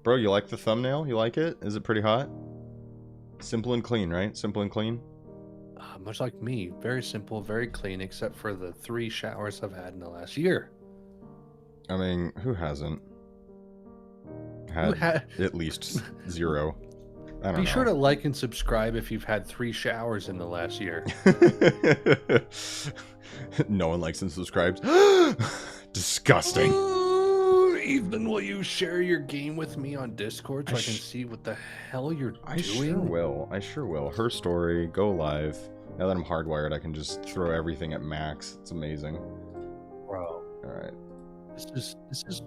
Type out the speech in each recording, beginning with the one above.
Bro, you like the thumbnail? You like it? Is it pretty hot? Simple and clean, right? Simple and clean? Much like me, very simple, very clean, except for the 3 showers I've had in the last year. I mean, who hasn't Who had at least 0? I don't know. Be sure to like and subscribe if you've had 3 showers in the last year. No one likes and subscribes. Disgusting. Ethan, will you share your game with me on Discord so I can see what the hell you're doing? I sure will. Herstory, go live. Now that I'm hardwired, I can just throw everything at max. It's amazing. Bro. Alright. This is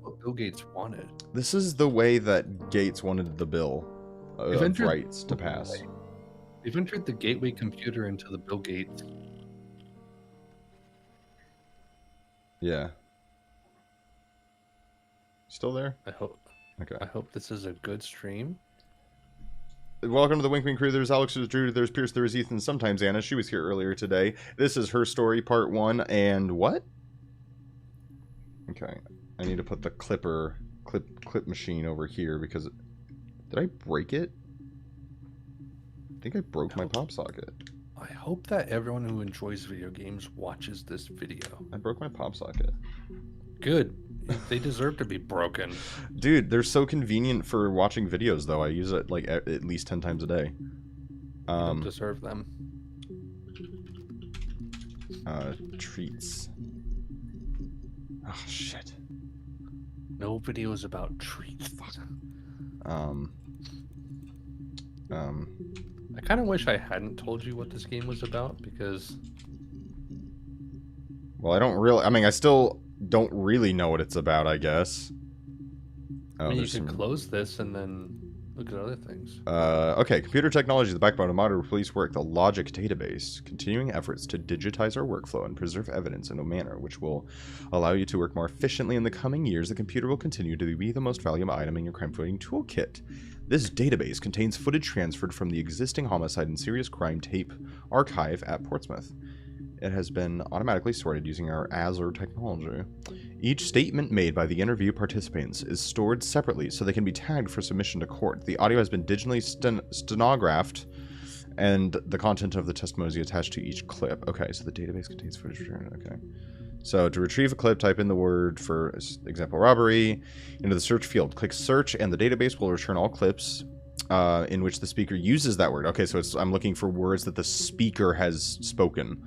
what Bill Gates wanted. This is the way that Gates wanted the bill of rights to pass. They've entered the gateway computer into the Bill Gates. Yeah. Still there? I hope. Okay. I hope this is a good stream. Welcome to the Wink Wink crew. There's Alex, there's Drew, there's Pierce, there's Ethan, sometimes Anna. She was here earlier today. This is Herstory Part 1, and what? Okay. I need to put the clip machine over here because... Did I break it? I think I broke my pop socket. I hope that everyone who enjoys video games watches this video. I broke my pop socket. Good. They deserve to be broken. Dude, they're so convenient for watching videos, though. I use it, like, at least 10 times a day. You don't deserve them. Treats. Oh, shit. No videos about treats. I kind of wish I hadn't told you what this game was about, because... Well, I don't really... I mean, I still don't really know what it's about, I guess. I mean, you can close this and then look at other things. Okay, computer technology is the backbone of modern police work. The logic database, continuing efforts to digitize our workflow and preserve evidence in a manner which will allow you to work more efficiently in the coming years. The computer will continue to be the most valuable item in your crime-fighting toolkit. This database contains footage transferred from the existing homicide and serious crime tape archive at Portsmouth. It has been automatically sorted using our Azure technology. Each statement made by the interview participants is stored separately so they can be tagged for submission to court. The audio has been digitally stenographed, and the content of the testimony is attached to each clip. Okay, so the database contains footage returned. Okay. So to retrieve a clip, type in the word, for example, robbery, into the search field. Click search, and the database will return all clips in which the speaker uses that word. Okay, so I'm looking for words that the speaker has spoken.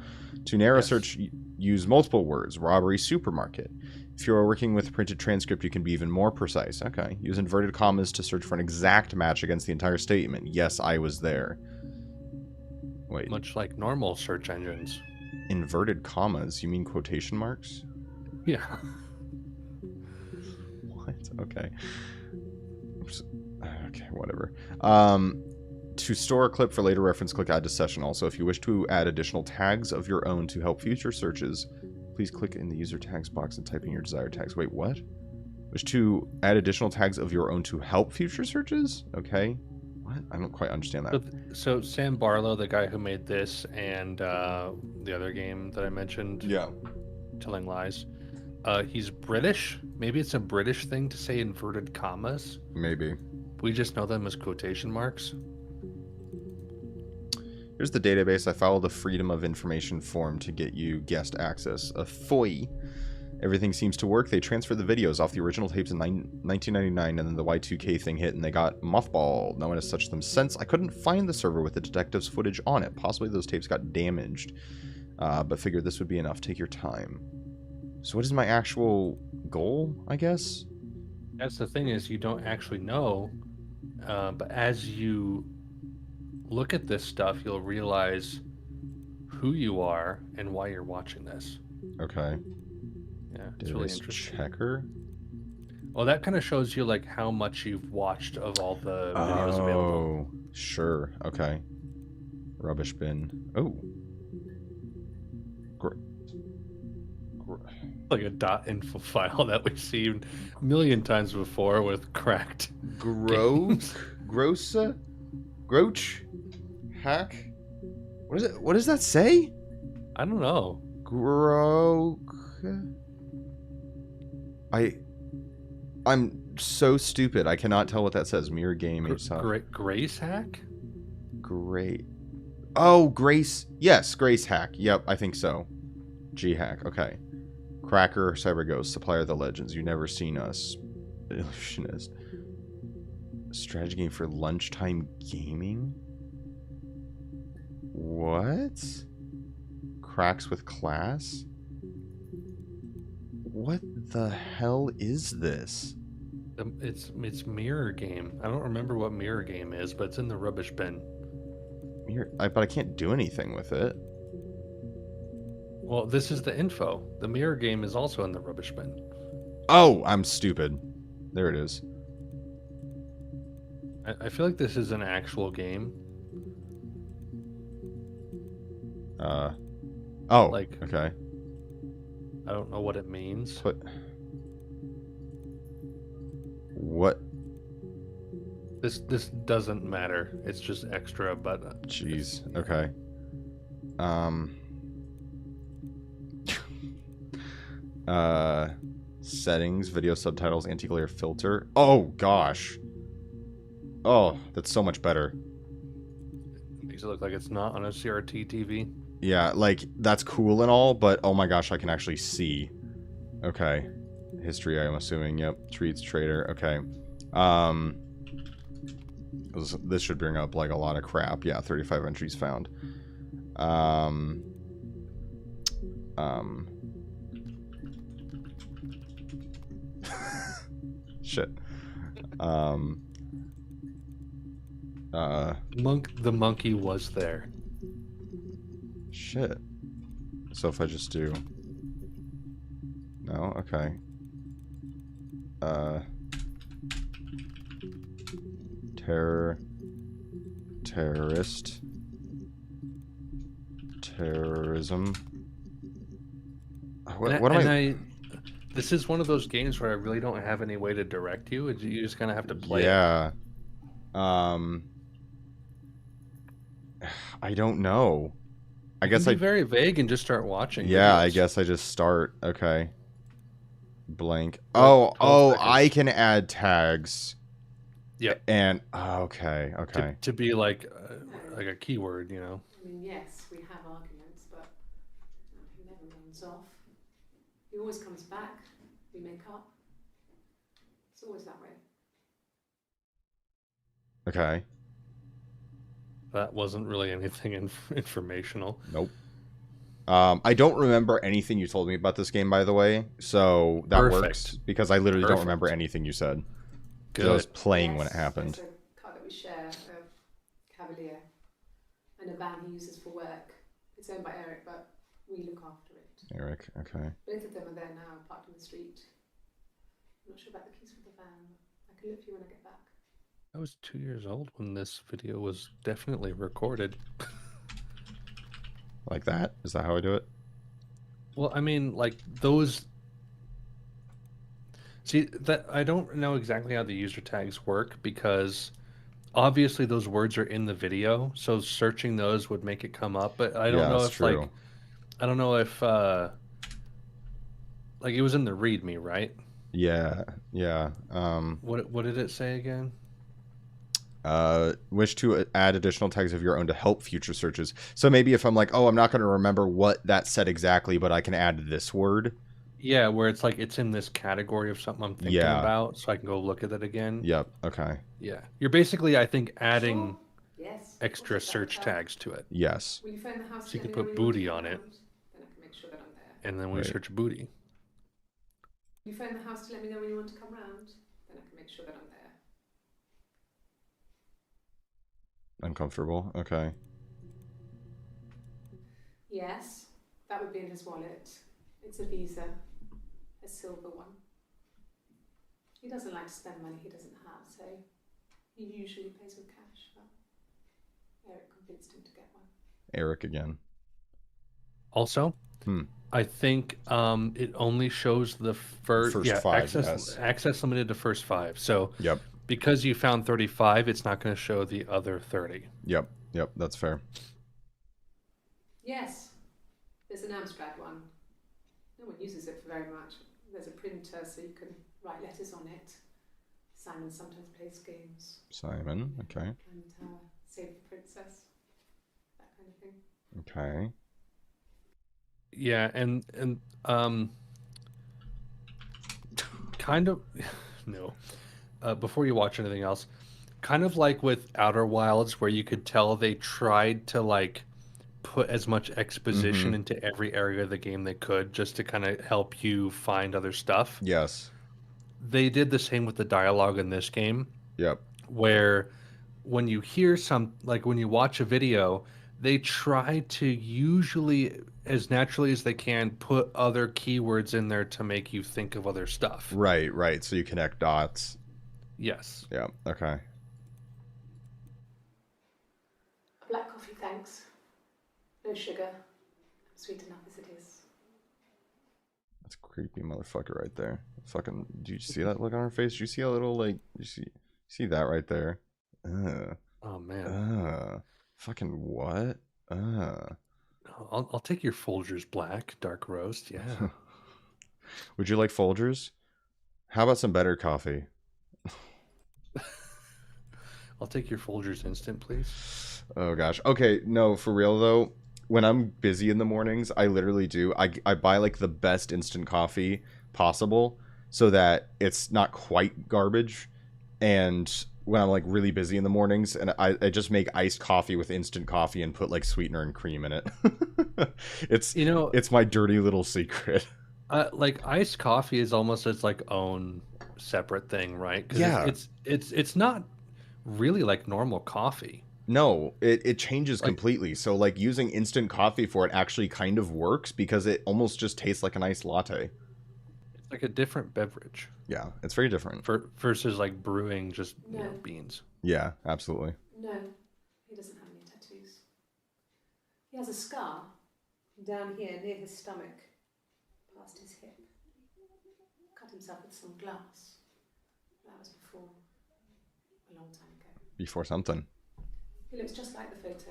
To narrow search, use multiple words. Robbery, supermarket. If you are working with printed transcript, you can be even more precise. Okay. Use inverted commas to search for an exact match against the entire statement. Yes, I was there. Wait. Much like normal search engines. Inverted commas? You mean quotation marks? Yeah. What? Okay. Oops. Okay, whatever. To store a clip for later reference, click Add to Session. Also, if you wish to add additional tags of your own to help future searches, please click in the user tags box and type in your desired tags. Wait, what? Wish to add additional tags of your own to help future searches? Okay. What? I don't quite understand that. So Sam Barlow, the guy who made this and the other game that I mentioned, Telling Lies, he's British. Maybe it's a British thing to say inverted commas. Maybe. We just know them as quotation marks. Here's the database. I followed the Freedom of Information form to get you guest access. A FOI. Everything seems to work. They transferred the videos off the original tapes in 1999, and then the Y2K thing hit, and they got mothballed. No one has touched them since. I couldn't find the server with the detective's footage on it. Possibly those tapes got damaged, but figured this would be enough. Take your time. So what is my actual goal, I guess? That's the thing, is you don't actually know, but as you look at this stuff, you'll realize who you are and why you're watching this. Okay. Yeah, it's really interesting. Checker? Well, that kind of shows you like how much you've watched of all the videos available. Oh, sure. Okay. Rubbish bin. Oh. Like a .info file that we've seen a million times before with cracked games. Grossa? Groach? Hack? What is it? What does that say? I don't know. I'm so stupid. I cannot tell what that says. Mirror game age soft. Grace hack? Great. Oh, Grace. Yes, Grace hack. Yep, I think so. G hack. Okay. Cracker, Cyber Ghost, Supplier of the Legends. You never seen us. Illusionist. Strategy game for lunchtime gaming? What? Cracks with class? What the hell is this? It's mirror game. I don't remember what mirror game is, but it's in the rubbish bin. But I can't do anything with it. Well, this is the info. The mirror game is also in the rubbish bin. Oh, I'm stupid. There it is. I feel like this is an actual game. Oh, like, okay. I don't know what it means. What? This doesn't matter. It's just extra, but... Jeez. Okay. Settings, video subtitles, anti-glare filter. Oh, gosh. Oh, that's so much better. Makes it look like it's not on a CRT TV. Yeah, like, that's cool and all, but oh my gosh, I can actually see. Okay. History, I'm assuming. Yep. Treats, trader. Okay. This should bring up, like, a lot of crap. Yeah, 35 entries found. Shit. The monkey was there. Shit. So if I just do... No? Okay. Terrorist. Terrorism. What am I... This is one of those games where I really don't have any way to direct you. You just kind of have to play it. Yeah. I don't know. I guess be very vague and just start watching. Yeah, videos. I guess I just start. Okay. Blank. Oh, I can add tags. Yep. And okay. To be like a keyword, you know. I mean, yes, we have arguments, but he never runs off. He always comes back. We make up. It's always that way. Okay. That wasn't really anything informational. Nope. I don't remember anything you told me about this game, by the way, so that works, because I literally don't remember anything you said. Good. I was playing when it happened. There's a car that we share of Cavalier, and a van he uses for work. It's owned by Eric, but we look after it. Eric, okay. Both of them are there now, parked in the street. I'm not sure about the keys for the van. I can look for you when I get back. I was 2 years old when this video was definitely recorded. Like that? Is that how I do it? Well, I mean, like those... See, that I don't know exactly how the user tags work, because obviously those words are in the video, so searching those would make it come up, but I don't know if true. Like... I don't know if... like, it was in the README, right? Yeah. What did it say again? Wish to add additional tags of your own to help future searches. So maybe if I'm like, oh, I'm not going to remember what that said exactly, but I can add this word. Yeah, where it's like it's in this category of something I'm thinking about, so I can go look at it again. Yep. Okay. Yeah, you're basically, I think, adding extra search tags to it. Yes. Will you phone the house so you can put booty on it, then I can make sure that I'm there. And then we search booty. You phone the house to let me know when you want to come round, then I can make sure that I'm there. Uncomfortable. Okay. Yes, that would be in his wallet. It's a Visa, a silver one. He doesn't like to spend money he doesn't have, so he usually pays with cash, but Eric convinced him to get one. Eric again. Also, I think it only shows the first 5. Access limited to first 5. So yep. Because you found 35, it's not going to show the other 30. Yep, that's fair. Yes, there's an Amstrad one. No one uses it for very much. There's a printer so you can write letters on it. Simon sometimes plays games. Simon, okay. And Save the Princess. That kind of thing. Okay. Yeah, and kind of no. Before you watch anything else, kind of like with Outer Wilds, where you could tell they tried to like put as much exposition into every area of the game they could, just to kind of help you find other stuff. Yes. They did the same with the dialogue in this game. Yep. Where when you hear when you watch a video, they try to usually, as naturally as they can, put other keywords in there to make you think of other stuff. Right, right. So you connect dots. Yes. Yeah, okay. Black coffee, thanks. No sugar. I'm sweet enough as it is. That's a creepy motherfucker right there. Fucking, do you see that look on her face? Do you see a little, like, you see that right there? Oh, man. Fucking what? I'll take your Folgers Black Dark Roast, yeah. Would you like Folgers? How about some better coffee? I'll take your Folgers Instant, please. Oh gosh. Okay, no, for real though. When I'm busy in the mornings, I literally do. I buy like the best instant coffee possible so that it's not quite garbage. And when I'm like really busy in the mornings, and I just make iced coffee with instant coffee and put like sweetener and cream in it. It's my dirty little secret. Like iced coffee is almost its like own separate thing, right? 'Cause Yeah. It's not really like normal coffee. No, it changes completely. So like using instant coffee for it actually kind of works because it almost just tastes like an iced latte. It's like a different beverage. Yeah, it's very different. Versus like brewing just beans. Yeah, absolutely. No, he doesn't have any tattoos. He has a scar down here near his stomach, past his hip. Cut himself with some glass. That was before, a long time ago. Before something. He looks just like the photo.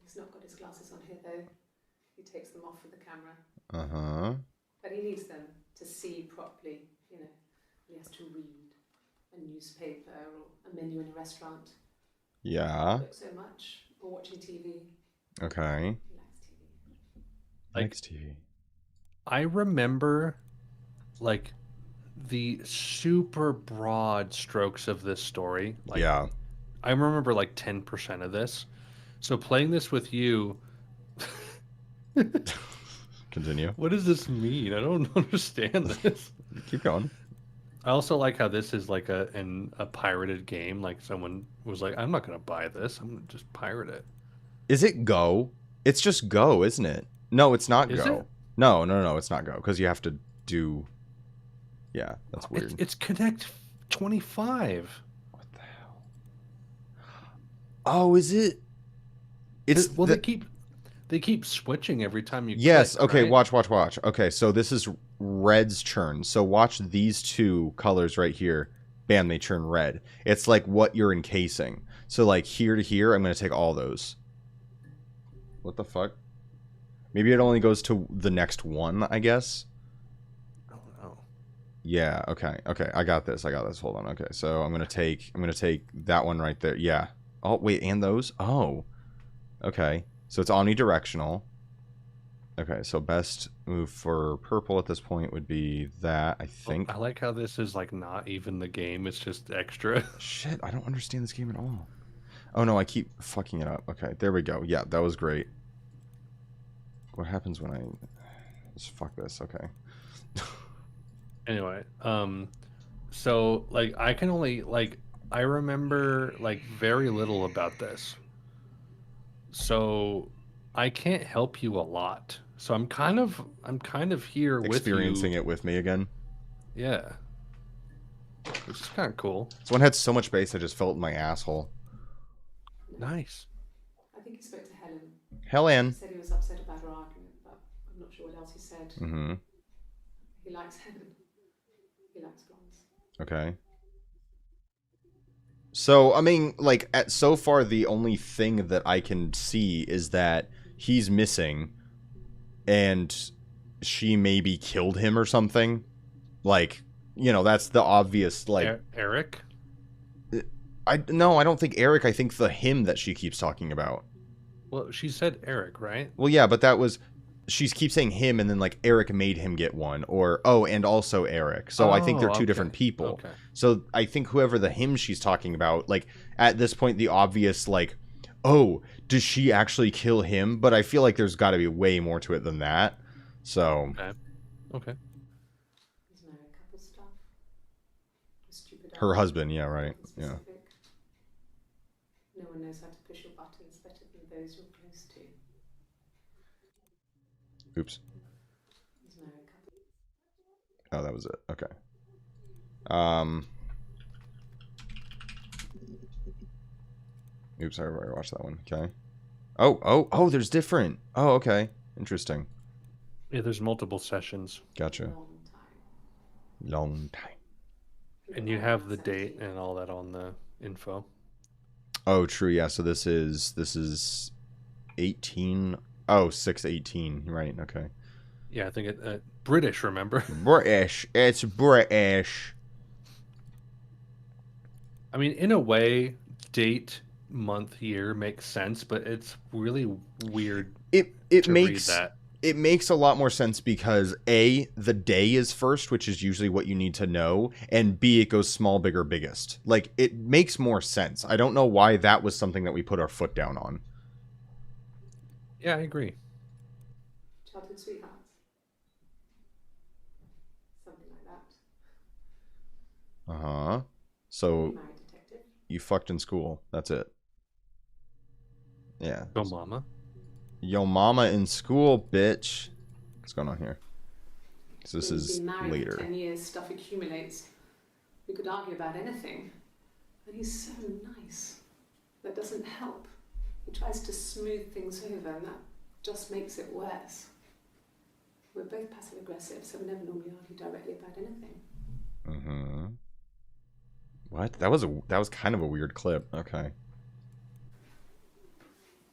He's not got his glasses on here though. He takes them off with the camera. Uh-huh. But he needs them to see properly, you know. He has to read a newspaper or a menu in a restaurant. Yeah. He looks so much. Or watching TV. Okay. He likes TV. Likes TV. I remember like the super broad strokes of this story. Like, yeah. I remember like 10% of this. So playing this with you. Continue. What does this mean? I don't understand this. Keep going. I also like how this is like a pirated game. Like someone was like, I'm not going to buy this. I'm going to just pirate it. Is it Go? It's just Go, isn't it? No, it's not Go. It? No, it's not Go. Because you have to do... Yeah, that's weird. It's Connect 25. What the hell? Oh, is it? It's well, they keep switching every time you yes, click, okay, right? watch. Okay, so this is red's churn. So watch these two colors right here. Bam, they churn red. It's like what you're encasing. So like here to here, I'm going to take all those. What the fuck? Maybe it only goes to the next one, I guess. I don't know. Yeah, okay. I got this. Hold on. Okay. So I'm going to take that one right there. Yeah. Oh, wait, and those? Oh. Okay. So it's omnidirectional. Okay, so best move for purple at this point would be that, I think. I like how this is like not even the game, it's just extra. Shit, I don't understand this game at all. Oh no, I keep fucking it up. Okay, there we go. Yeah, that was great. What happens when I... Just fuck this, okay. Anyway, so like I can only like I remember like very little about this. So I can't help you a lot. So I'm kind of here with you. Experiencing it with me again. Yeah. Which is kind of cool. This one had so much bass I just felt in my asshole. Nice. I think he spoke to Helen. Helen. He said he was upset about her argument, but I'm not sure what else he said. Mm-hmm. He likes Helen. He likes blondes. Okay. So, I mean, like, so far, the only thing that I can see is that he's missing, and she maybe killed him or something. Like, you know, that's the obvious, like... Eric? No, I don't think Eric. I think the him that she keeps talking about. Well, she said Eric, right? Well, yeah, but that was... She keeps saying him, and then, like, Eric made him get one. Or, oh, and also Eric. So I think they're two different people. Okay. So I think whoever the him she's talking about, like, at this point, the obvious, like, oh, does she actually kill him? But I feel like there's got to be way more to it than that. So... Okay. There's no couple stuff. Stupid Her husband, yeah, right. Yeah. No one knows how to push your buttons better than those you're close to. Oops. There's no couple. Oh, that was it. Okay. Oops, I already watched that one. Okay. Oh, there's different. Oh, okay. Interesting. Yeah, there's multiple sessions. Gotcha. Long time. And you have the date and all that on the info. Oh, true. Yeah. So this is 18. Oh, 6/18. Right. Okay. Yeah, I think it British. Remember? British. It's British. I mean, in a way, date, month, year makes sense, but it's really weird. It to makes read that. It makes a lot more sense because A, the day is first, which is usually what you need to know, and B, it goes small, bigger, biggest. Like, it makes more sense. I don't know why that was something that we put our foot down on. Yeah, I agree. Childhood sweethearts. Something like that. Uh-huh. So, Married detective. you fucked in school. That's it. Yeah. Go mama. Yo mama in school, bitch. What's going on here? So this is been married later. For 10 years, stuff accumulates. We could argue about anything. And he's so nice. That doesn't help. He tries to smooth things over, and that just makes it worse. We're both passive aggressive, so we never normally argue directly about anything. Mm-hmm. What? That was kind of a weird clip. Okay.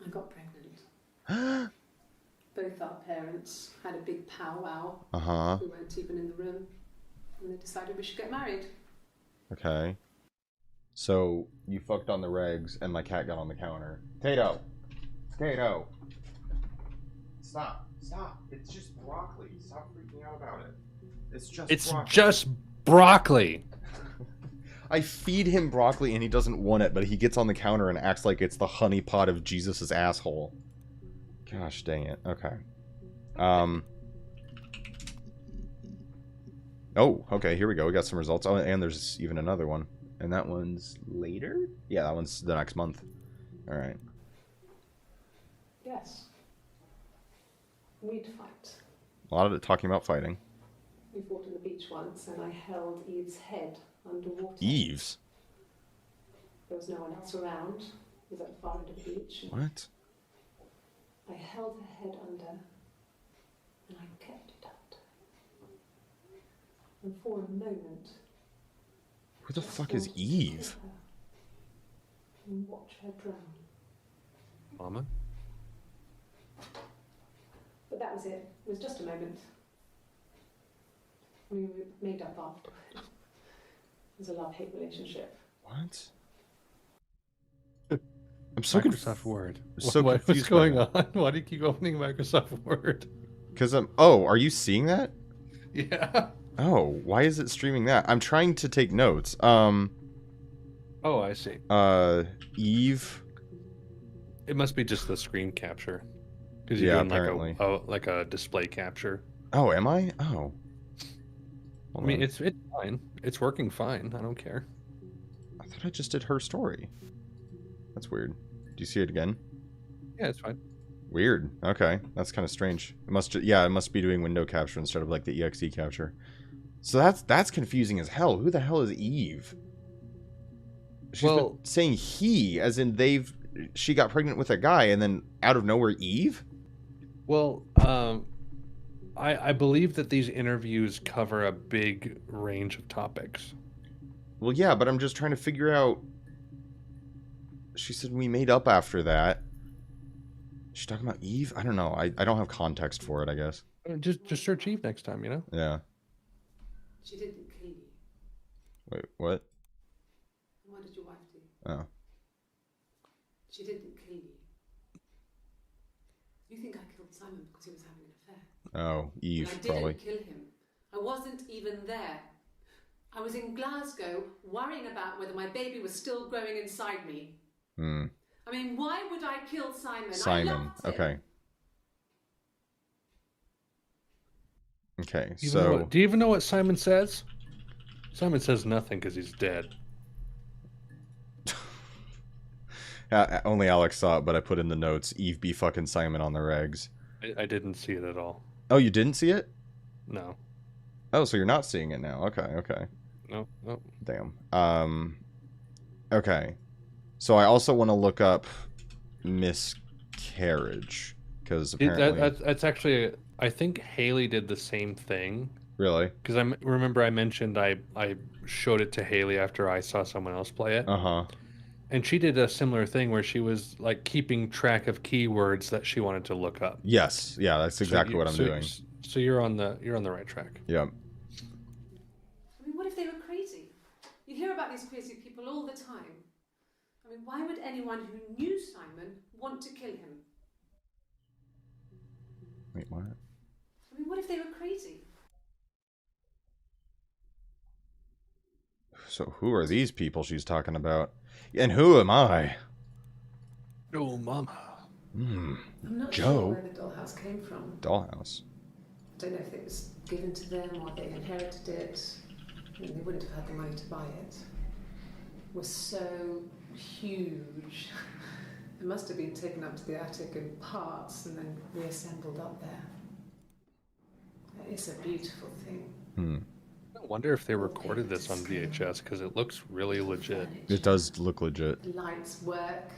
I got pregnant. Both our parents had a big powwow. Uh-huh. We weren't even in the room. And they decided we should get married. Okay. So, you fucked on the regs, and my cat got on the counter. Tato! Tato! Stop. Stop. It's just broccoli. Stop freaking out about it. It's Just broccoli. I feed him broccoli, and he doesn't want it, but he gets on the counter and acts like it's the honey pot of Jesus' asshole. Gosh dang it. Okay. Oh, okay, here we go. We got some results. Oh, and there's even another one. And that one's later? Yeah, that one's the next month. Alright. Yes. We'd fight. A lot of it talking about fighting. We fought on the beach once, and I held Eve's head underwater. Eve's? There was no one else around. It was at the far end of the beach. What? I held her head under, and I kept it under. And for a moment... Who the fuck is Eve? And watch her drown. Mama? But that was it. It was just a moment. We made up after. It was a love-hate relationship. What? I'm so Microsoft Word. So What's confused going by on? Why do you keep opening Microsoft Word? Because oh, are you seeing that? Yeah. Oh, why is it streaming that? I'm trying to take notes. Oh, I see. Eve. It must be just the screen capture. Because you're doing apparently. like a display capture. Oh, am I? Oh. I mean, it's fine. It's working fine. I don't care. I thought I just did Herstory. That's weird. Do you see it again? Yeah, it's fine. Weird. Okay, that's kind of strange. It must it must be doing window capture instead of like the exe capture. So that's confusing as hell. Who the hell is Eve? She's been saying he, as in she got pregnant with a guy, and then out of nowhere, Eve? Well, I believe that these interviews cover a big range of topics. Well, yeah, but I'm just trying to figure out. She said we made up after that. She's talking about Eve? I don't know. I don't have context for it, I guess. Just search Eve next time, you know? Yeah. She didn't kill you. Wait, what? What did your wife do? Oh. She didn't kill you. You think I killed Simon because he was having an affair? Oh, Eve, I probably. didn't kill him. I wasn't even there. I was in Glasgow worrying about whether my baby was still growing inside me. Hmm. I mean, why would I kill Simon? Simon. I loved him. Okay. Okay, Do so... you even know what Simon says? Simon says nothing because he's dead. Only Alex saw it, but I put in the notes, Eve be fucking Simon on the regs. I didn't see it at all. Oh, you didn't see it? No. Oh, so you're not seeing it now. Okay, okay. No. Damn. Okay. So I also want to look up miscarriage, because apparently... That's actually... I think Haley did the same thing. Really? Because remember I mentioned I showed it to Haley after I saw someone else play it. Uh-huh. And she did a similar thing where she was like keeping track of keywords that she wanted to look up. Yes. Yeah, that's exactly what I'm doing. So you're on the right track. Yep. I mean, what if they were crazy? You hear about these crazy people all the time. I mean, why would anyone who knew Simon want to kill him? Wait, what? I mean, what if they were crazy? So who are these people she's talking about? And who am I? Oh, mama. I'm not Joe. sure where the dollhouse came from. Dollhouse. I don't know if it was given to them or they inherited it. I mean, they wouldn't have had the money to buy it. It was so huge. It must have been taken up to the attic in parts and then reassembled up there. It's a beautiful thing. I wonder if they recorded this on VHS because it looks really legit. It does look legit. The lights work,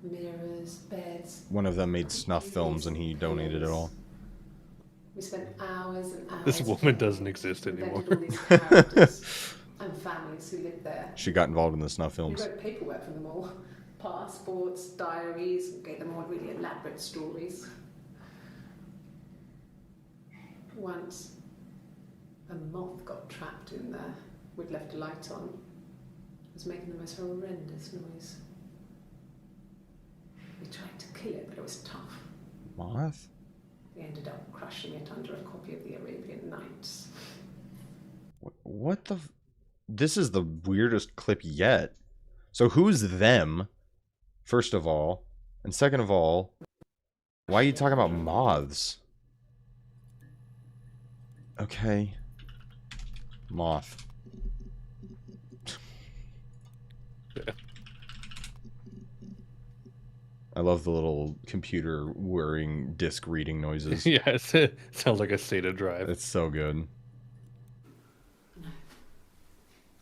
mirrors, beds. One of them made snuff films and he donated it all. We spent hours and hours. This woman doesn't exist anymore. All these characters and families who lived there. She got involved in the snuff We films. wrote paperwork for them all. Passports, diaries, gave them all really elaborate stories. Once, a moth got trapped in there. We'd left a light on. It was making the most horrendous noise. We tried to kill it, but it was tough. Moth? We ended up crushing it under a copy of the Arabian Nights. What the... This is the weirdest clip yet. So who's them, first of all? And second of all, why are you talking about moths? Okay. Moth. I love the little computer whirring disc reading noises. Yeah, it sounds like a SATA drive. It's so good. No.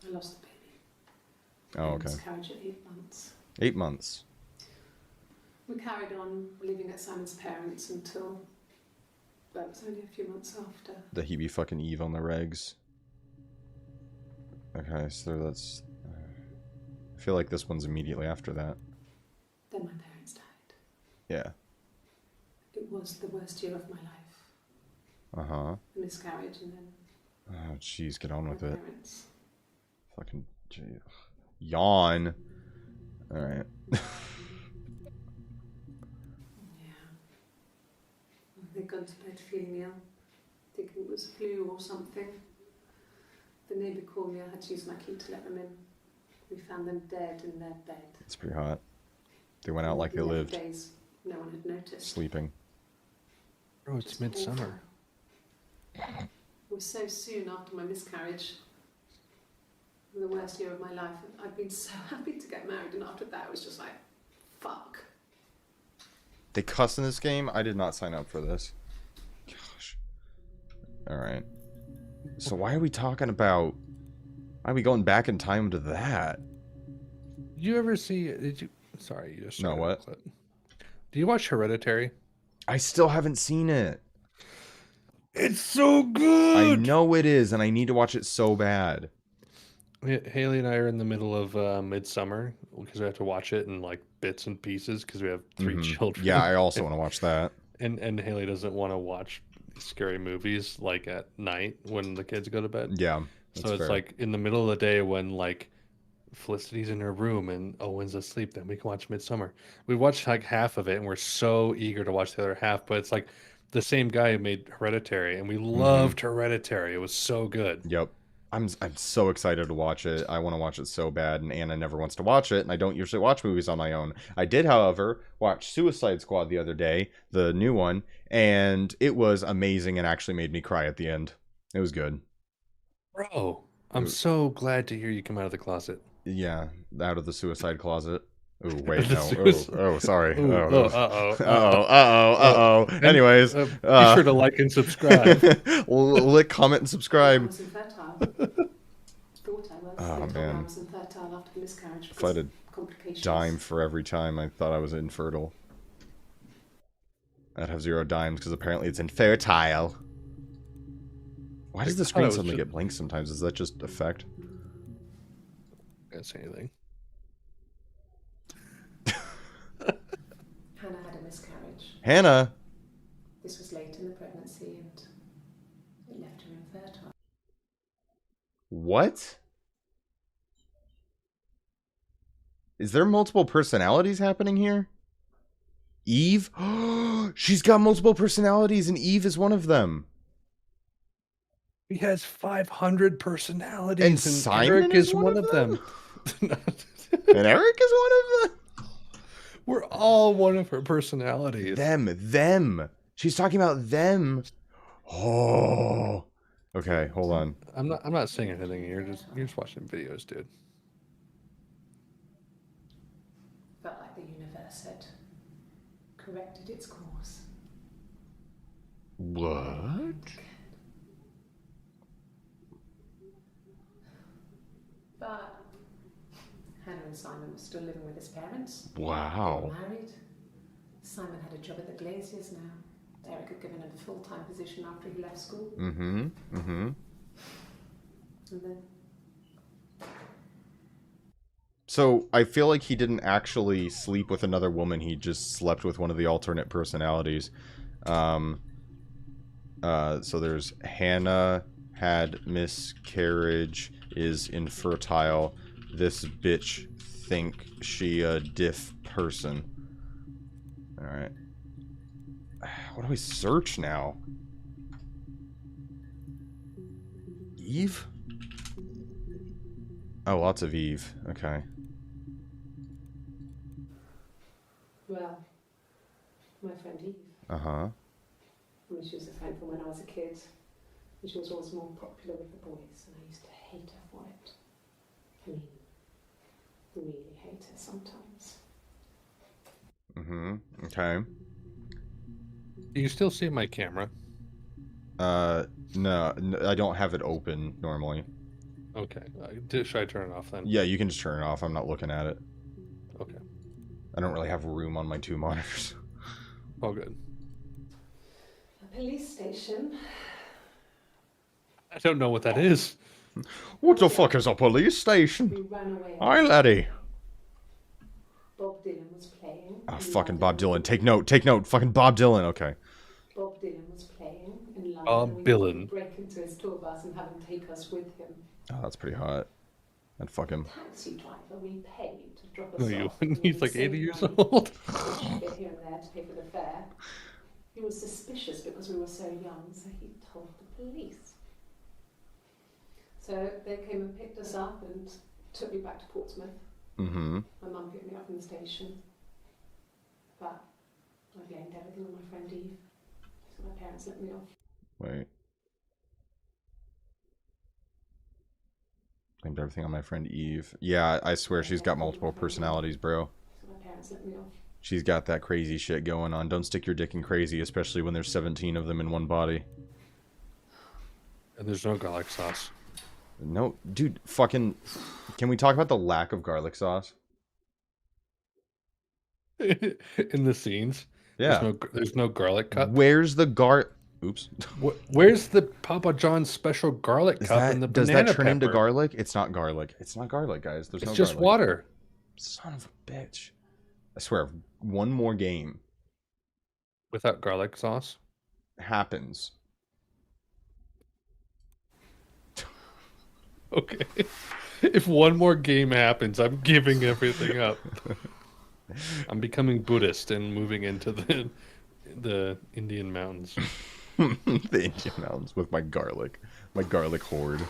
I lost the baby. Oh, okay. Miscarriage at 8 months. 8 months. We carried on living at Simon's parents until... That was only a few months after. The he be fucking Eve on the regs. Okay, so that's... I feel like this one's immediately after that. Then my parents died. Yeah. It was the worst year of my life. Uh-huh. A miscarriage and then... Oh, jeez, get on with my it. parents. Fucking... Yawn. Alright. They'd gone to bed feeling ill, thinking it was flu or something. The neighbour called me, I had to use my key to let them in. We found them dead in their bed. It's pretty hot. They went out like they 11 lived. days, no one had noticed. Sleeping. Oh, it's midsummer. It was so soon after my miscarriage. The worst year of my life. I'd been so happy to get married, and after that it was just like, fuck. They cuss in this game? I did not sign up for this. Gosh. Alright. So why are we talking about... Why are we going back in time to that? Did you ever see... Did you... Sorry, you just... No, what? Clip. Do you watch Hereditary? I still haven't seen it. It's so good! I know it is, and I need to watch it so bad. Haley and I are in the middle of Midsummer because we have to watch it in like bits and pieces because we have 3 children. Yeah, I also want to watch that. And Haley doesn't want to watch scary movies like at night when the kids go to bed. Yeah. So it's like in the middle of the day when like Felicity's in her room and Owen's asleep, then we can watch Midsummer. We watched like half of it and we're so eager to watch the other half, but it's like the same guy who made Hereditary and we loved Hereditary. It was so good. Yep. I'm so excited to watch it. I want to watch it so bad, and Anna never wants to watch it, and I don't usually watch movies on my own. I did, however, watch Suicide Squad the other day, the new one, and it was amazing and actually made me cry at the end. It was good. Bro, I'm so glad to hear you come out of the closet. Yeah, out of the suicide closet. Oh, wait, no. Sorry. Ooh, Uh-oh. Anyways. Be sure to like and subscribe. Like, comment, and subscribe. I was infertile. Thought I was. Oh, man. I was infertile after the miscarriage. If I'd dime for every time I thought I was infertile. I'd have 0 dimes, because apparently it's infertile. Why does the screen suddenly get blank sometimes? Is that just effect? I can't say anything. Hannah had a miscarriage. Hannah! This was late in the pregnancy and it left her infertile. What? Is there multiple personalities happening here? Eve? She's got multiple personalities and Eve is one of them. He has 500 personalities And Simon Eric is one of them. And Eric is one of them? We're all one of her personalities. Them. She's talking about them. Oh. Okay, hold on. I'm not saying anything. You're just watching videos, dude. Felt like the universe had corrected its course. What? But Hannah and Simon were still living with his parents. Wow. They were married. Simon had a job at the Glaziers now. Eric had given him a full-time position after he left school. And then... So, I feel like he didn't actually sleep with another woman. He just slept with one of the alternate personalities. So there's Hannah had miscarriage, is infertile. This bitch think she a diff person. Alright. What do we search now? Eve? Oh, lots of Eve. Okay. Well, my friend Eve. Uh-huh. I mean, she was a friend from when I was a kid. And she was always more popular with the boys, and I used to hate her for it. I mean, really hate her sometimes. Okay. Do you still see my camera? No, I don't have it open normally. Okay. Should I turn it off then? Yeah, you can just turn it off. I'm not looking at it. Okay. I don't really have room on my 2 monitors. All good. A police station. I don't know what that is. What the fuck is a police station? We ran away. Hi, laddie. Bob Dylan was playing. Oh, fucking Bob Dylan. Take note. Fucking Bob Dylan. Okay. Bob Dylan was playing in London. Bob Dylan. Break into his tour bus and have him take us with him. Oh, that's pretty hot. I'd fuck him. Taxi driver we paid to drop us No, you off. wouldn't. We He's like 80 years money old. to get here and there to pay for the fare. He was suspicious because we were so young, so he told the police. So they came and picked us up and took me back to Portsmouth. My mum picked me up from the station. But I blamed everything on my friend Eve. So my parents let me off. Wait. Blamed everything on my friend Eve. Yeah, I swear she's got multiple personalities, bro. So my parents let me off. She's got that crazy shit going on. Don't stick your dick in crazy, especially when there's 17 of them in one body. And there's no garlic sauce. No, dude, fucking... Can we talk about the lack of garlic sauce? In the scenes? Yeah. There's no garlic cup? Where's the Oops. Where's the Papa John's special garlic cup in the does banana that turn into pepper? garlic? It's not garlic. It's not garlic, guys. There's no garlic. It's just water. Son of a bitch. I swear, one more game Without garlic sauce? happens. Okay. If one more game happens, I'm giving everything up. I'm becoming Buddhist and moving into the Indian mountains. The Indian mountains with my garlic horde.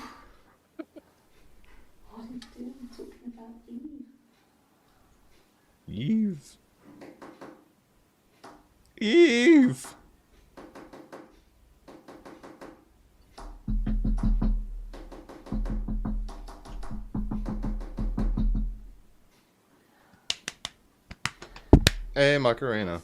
What are you doing talking about Eve? Eve. Eve. Hey, Macarena.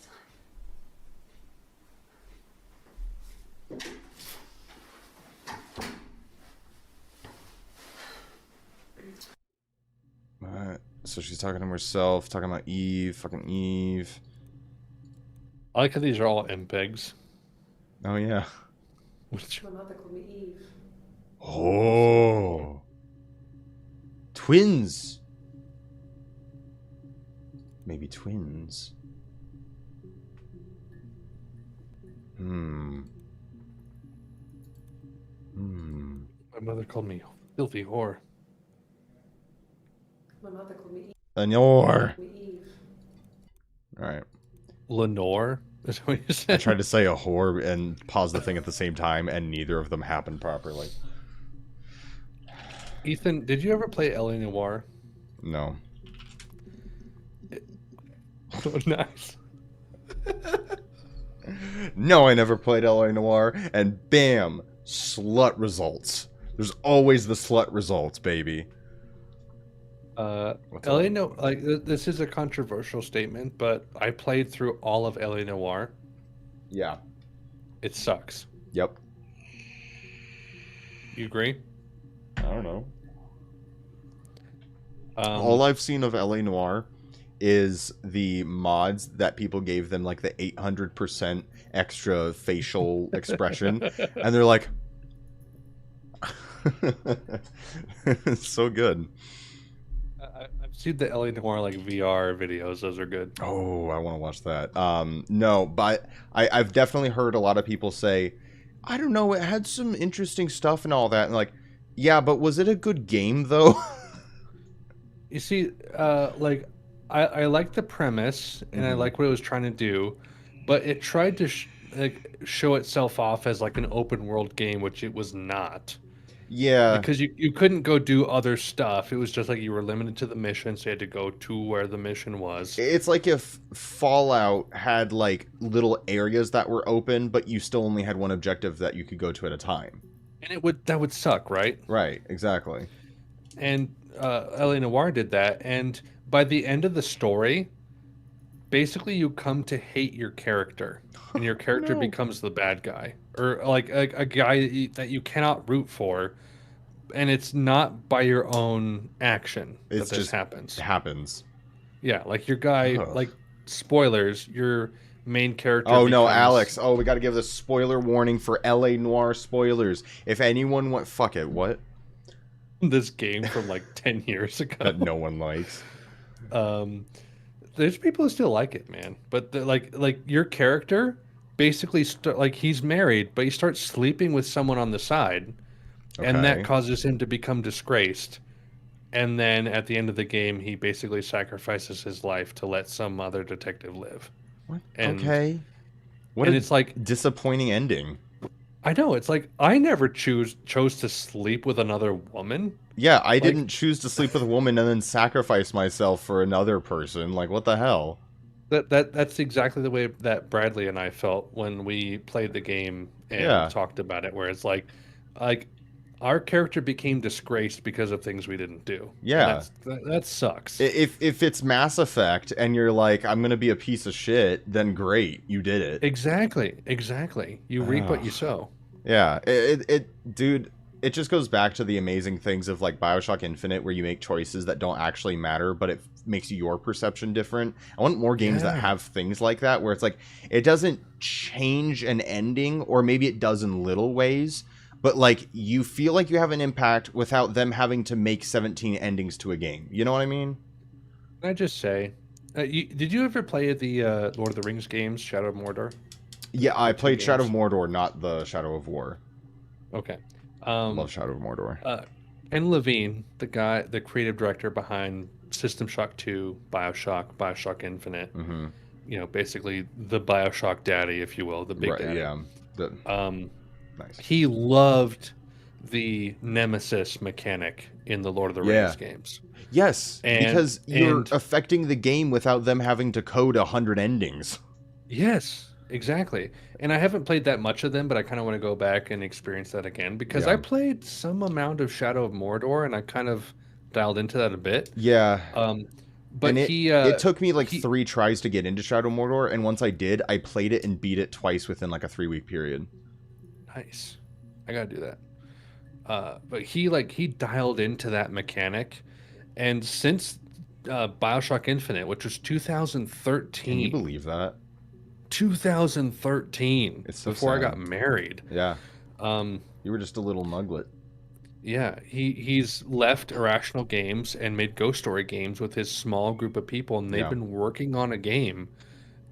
So she's talking to herself, talking about Eve, fucking Eve. I like how these are all MPEGs. Oh, yeah. Which... My mother called me Eve. Oh. Twins. Maybe twins. My mother called me filthy whore. My mother called me Eve. Lenore. Alright. Lenore? Is that what you said? I tried to say a whore and pause the thing at the same time, and neither of them happened properly. Ethan, did you ever play L.A. Noire? No. Oh, nice. No, I never played L.A. Noire, and bam, slut results. There's always the slut results, baby. L.A. Noire, like, this is a controversial statement, but I played through all of L.A. Noire. Yeah. It sucks. Yep. You agree? I don't know. All I've seen of L.A. Noire is the mods that people gave them, like the 800% extra facial expression, and they're like, it's so good. I've seen the L.A. Noire like VR videos; those are good. Oh, I want to watch that. No, but I've definitely heard a lot of people say, I don't know, it had some interesting stuff and all that, and like, yeah, but was it a good game though? You see, like, I like the premise and I like what it was trying to do, but it tried to show itself off as like an open world game, which it was not. Yeah. Because you couldn't go do other stuff. It was just like you were limited to the mission, so you had to go to where the mission was. It's like if Fallout had like little areas that were open, but you still only had one objective that you could go to at a time. And that would suck, right? Right, exactly. And L.A. Noire did that, and by the end of the story, basically you come to hate your character, and your character becomes the bad guy, or like a guy that you cannot root for, and it's not by your own action that this happens. It happens. Yeah, like your guy, like, spoilers, your main character Oh, no, Alex. Oh, we got to give the spoiler warning for L.A. Noire spoilers. If anyone went... Fuck it, what? This game from like 10 years ago. That no one likes. There's people who still like it, man. But like your character basically like he's married, but he starts sleeping with someone on the side, and that causes him to become disgraced. And then at the end of the game, he basically sacrifices his life to let some other detective live. What? And, What and a it's like disappointing ending. I know, it's like I never chose to sleep with another woman. Yeah, I didn't choose to sleep with a woman and then sacrifice myself for another person. Like, what the hell? That's exactly the way that Bradley and I felt when we played the game and talked about it, where it's like our character became disgraced because of things we didn't do. Yeah. That sucks. If it's Mass Effect and you're like, I'm going to be a piece of shit, then great, you did it. Exactly. You reap what you sow. Yeah. Dude, it just goes back to the amazing things of like BioShock Infinite, where you make choices that don't actually matter, but it makes your perception different. I want more games that have things like that, where it's like, it doesn't change an ending, or maybe it does in little ways, but like you feel like you have an impact without them having to make 17 endings to a game. You know what I mean? Can I just say, did you ever play the Lord of the Rings games, Shadow of Mordor? Yeah, I played Shadow of Mordor, not the Shadow of War. Okay. Love Shadow of Mordor. And Levine, the creative director behind System Shock 2, BioShock, BioShock Infinite, Mm-hmm. basically the BioShock daddy, if you will, the big Right. daddy. Yeah. Um, Nice. he loved the Nemesis mechanic in the Lord of the Rings Yeah. games. Yes, because you're And affecting the game without them having to code 100 endings. yes, exactly. And I haven't played that much of them, but I kind of want to go back and experience that again because I Yeah. played some amount of Shadow of Mordor and I kind of dialed into that a bit. Yeah. Um, but And it took me like he 3 tries to get into Shadow Mordor, and once I did, I played it and beat it twice within like a 3-week period. nice. I gotta do that. But he dialed into that mechanic, and since BioShock Infinite, which was Can you 2013, believe that? 2013, It's so before I sad. got married. Yeah. Um, You were just a little muglet. yeah, he's left Irrational Games and made Ghost Story games with his small group of people, and they've Yeah. been working on a game,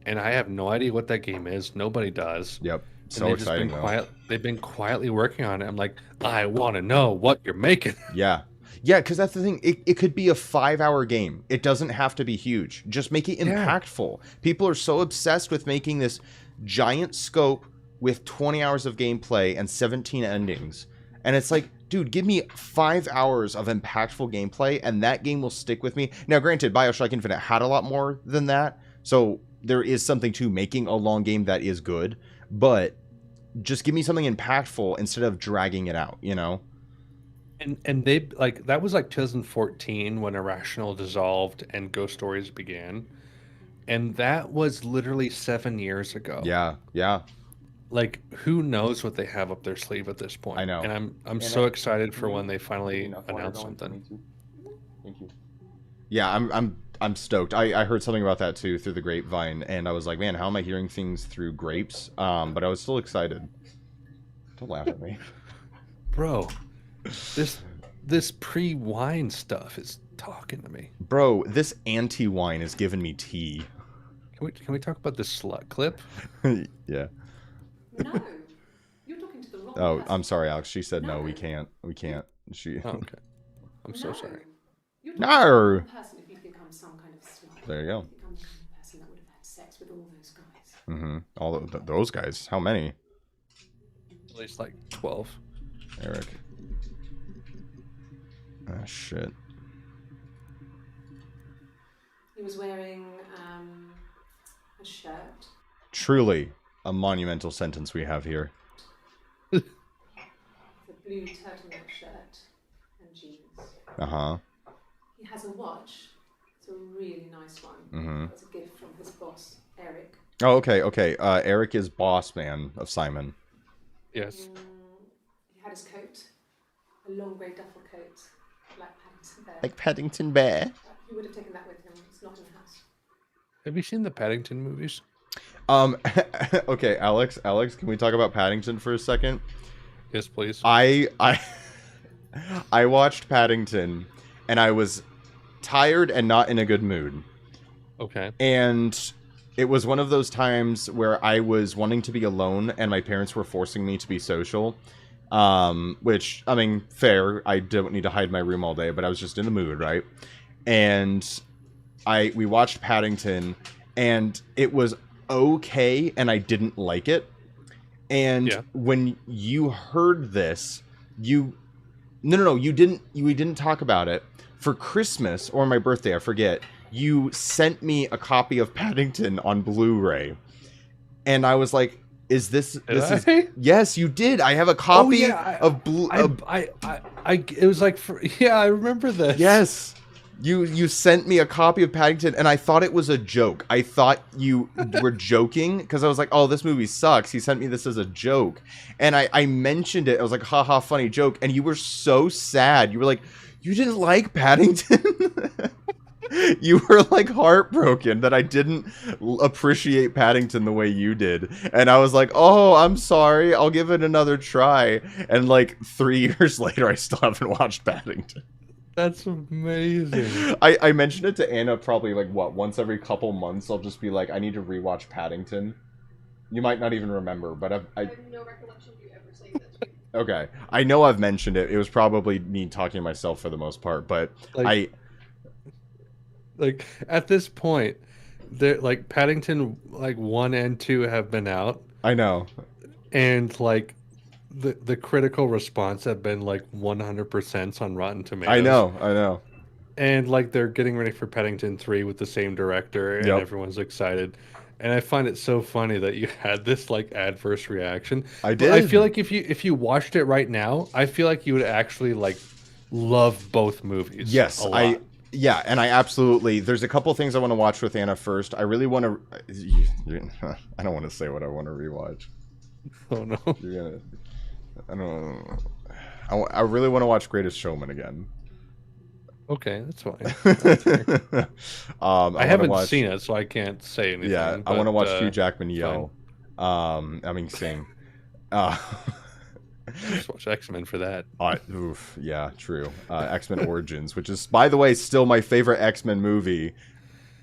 and I have no idea what that game is. Nobody does. Yep. And So exciting though. they've been quietly working on it. I'm like, I want to know what you're making. Yeah. Yeah, because that's the thing. It could be a 5-hour game. It doesn't have to be huge. Just make it impactful. People are so obsessed with making this giant scope with 20 hours of gameplay and 17 endings. And it's like, dude, give me 5 hours of impactful gameplay, and that game will stick with me. Now, granted, BioShock Infinite had a lot more than that, so there is something to making a long game that is good, but just give me something impactful instead of dragging it out, you know? And they like that was like 2014 when Irrational dissolved and Ghost Stories began. And that was literally 7 years ago. Yeah, yeah. Like who knows what they have up their sleeve at this point. I know. And I'm so excited for when they finally announce something. Thank you. Yeah, I'm stoked. I heard something about that too through the grapevine, and I was like, man, how am I hearing things through grapes? But I was still excited. Don't laugh at me. Bro, this pre-wine stuff is talking to me. Bro, this anti-wine is giving me tea. Can we talk about this slut clip? Yeah. No, you're talking to the wrong Oh, person. I'm sorry, Alex. She said no, No. we can't. We can't. She. Oh, okay. I'm so No. sorry. You're talking to the No. wrong person if you think I'm some kind of slut. There you go. You become the kind of person that would have had sex with all those guys. Mm-hmm. All those guys. How many? At least like 12. Eric. Ah, shit. He was wearing a shirt. Truly a monumental sentence we have here. It's a blue turtleneck shirt and jeans. Uh-huh. He has a watch. It's a really nice one. Mm-hmm. It's a gift from his boss, Eric. Oh, okay. Eric is boss man of Simon. Yes. He had his coat, a long grey duffel coat, like Paddington Bear. Like Paddington Bear. He would have taken that with him. It's not in the house. Have you seen the Paddington movies? Okay, Alex, can we talk about Paddington for a second? Yes, please. I watched Paddington, and I was tired and not in a good mood. Okay. And it was one of those times where I was wanting to be alone, and my parents were forcing me to be social. Which, I mean, fair. I don't need to hide my room all day, but I was just in the mood, right? And we watched Paddington, and it was okay, and I didn't like it. And when you heard this, we didn't talk about it. For Christmas or my birthday, I forget, you sent me a copy of Paddington on Blu-ray. And I was like, yes, you did. I have a copy of it was like I remember this. Yes. You sent me a copy of Paddington, and I thought it was a joke. I thought you were joking, because I was like, oh, this movie sucks. He sent me this as a joke. And I mentioned it. I was like, haha, funny joke. And you were so sad. You were like, you didn't like Paddington? You were like heartbroken that I didn't appreciate Paddington the way you did. And I was like, oh, I'm sorry. I'll give it another try. And like 3 years later, I still haven't watched Paddington. That's amazing. I mentioned it to Anna probably like, once every couple months. I'll just be like, I need to rewatch Paddington. You might not even remember, but I have no recollection of you ever saying that to me. Okay. I know I've mentioned it. It was probably me talking to myself for the most part, but like at this point, like Paddington like 1 and 2 have been out, I know. and like the critical response have been like 100% on Rotten I Tomatoes. know. I know. And like they're getting ready for Paddington 3 with the same director, and Yep. everyone's excited. And I find it so funny that you had this like adverse reaction. I But I feel did. like if you watched it right now, I feel like you would actually like love both movies Yes, a lot. yeah, and I absolutely. There's a couple things I want to watch with Anna first. I really want to. I don't want to say what I want to rewatch. Oh no. You're gonna. I don't. I really want to watch Greatest Showman again. Okay, that's fine. I haven't watch, seen it, so I can't say anything. Yeah, I want to watch Hugh Jackman fine. yell. I mean, sing. Just watch X-Men for that. Oof, yeah, true. X-Men Origins, which is, by the way, still my favorite X-Men movie,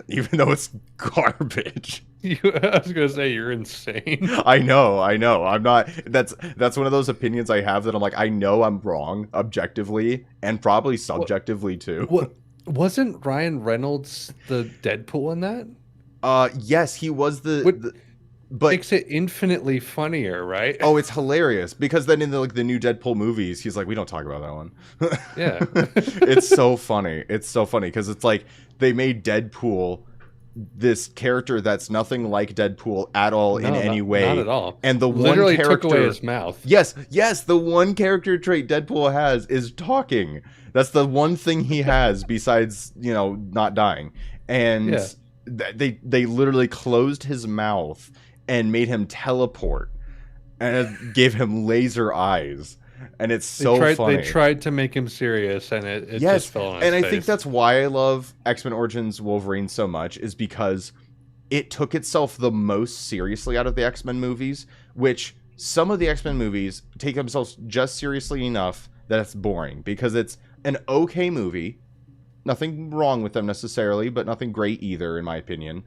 even though it's garbage. I was gonna say you're insane. I know. I'm not. That's one of those opinions I have that I'm like, I know I'm wrong objectively and probably subjectively too. What wasn't Ryan Reynolds the Deadpool in that? Yes, he was but makes it infinitely funnier, right? Oh, it's hilarious because then in the new Deadpool movies, he's like, we don't talk about that one. Yeah. It's so funny. It's so funny because it's like they made Deadpool this character that's nothing like Deadpool at all in any way. Not at all. And the literally one character took away his mouth. Yes, the one character trait Deadpool has is talking. That's the one thing he has besides, not dying. And they literally closed his mouth and made him teleport and gave him laser eyes. And it's funny. They tried to make him serious, and it just fell on his face. I think that's why I love X-Men Origins Wolverine so much, is because it took itself the most seriously out of the X-Men movies, which some of the X-Men movies take themselves just seriously enough that it's boring, because it's an okay movie. Nothing wrong with them necessarily, but nothing great either, in my opinion.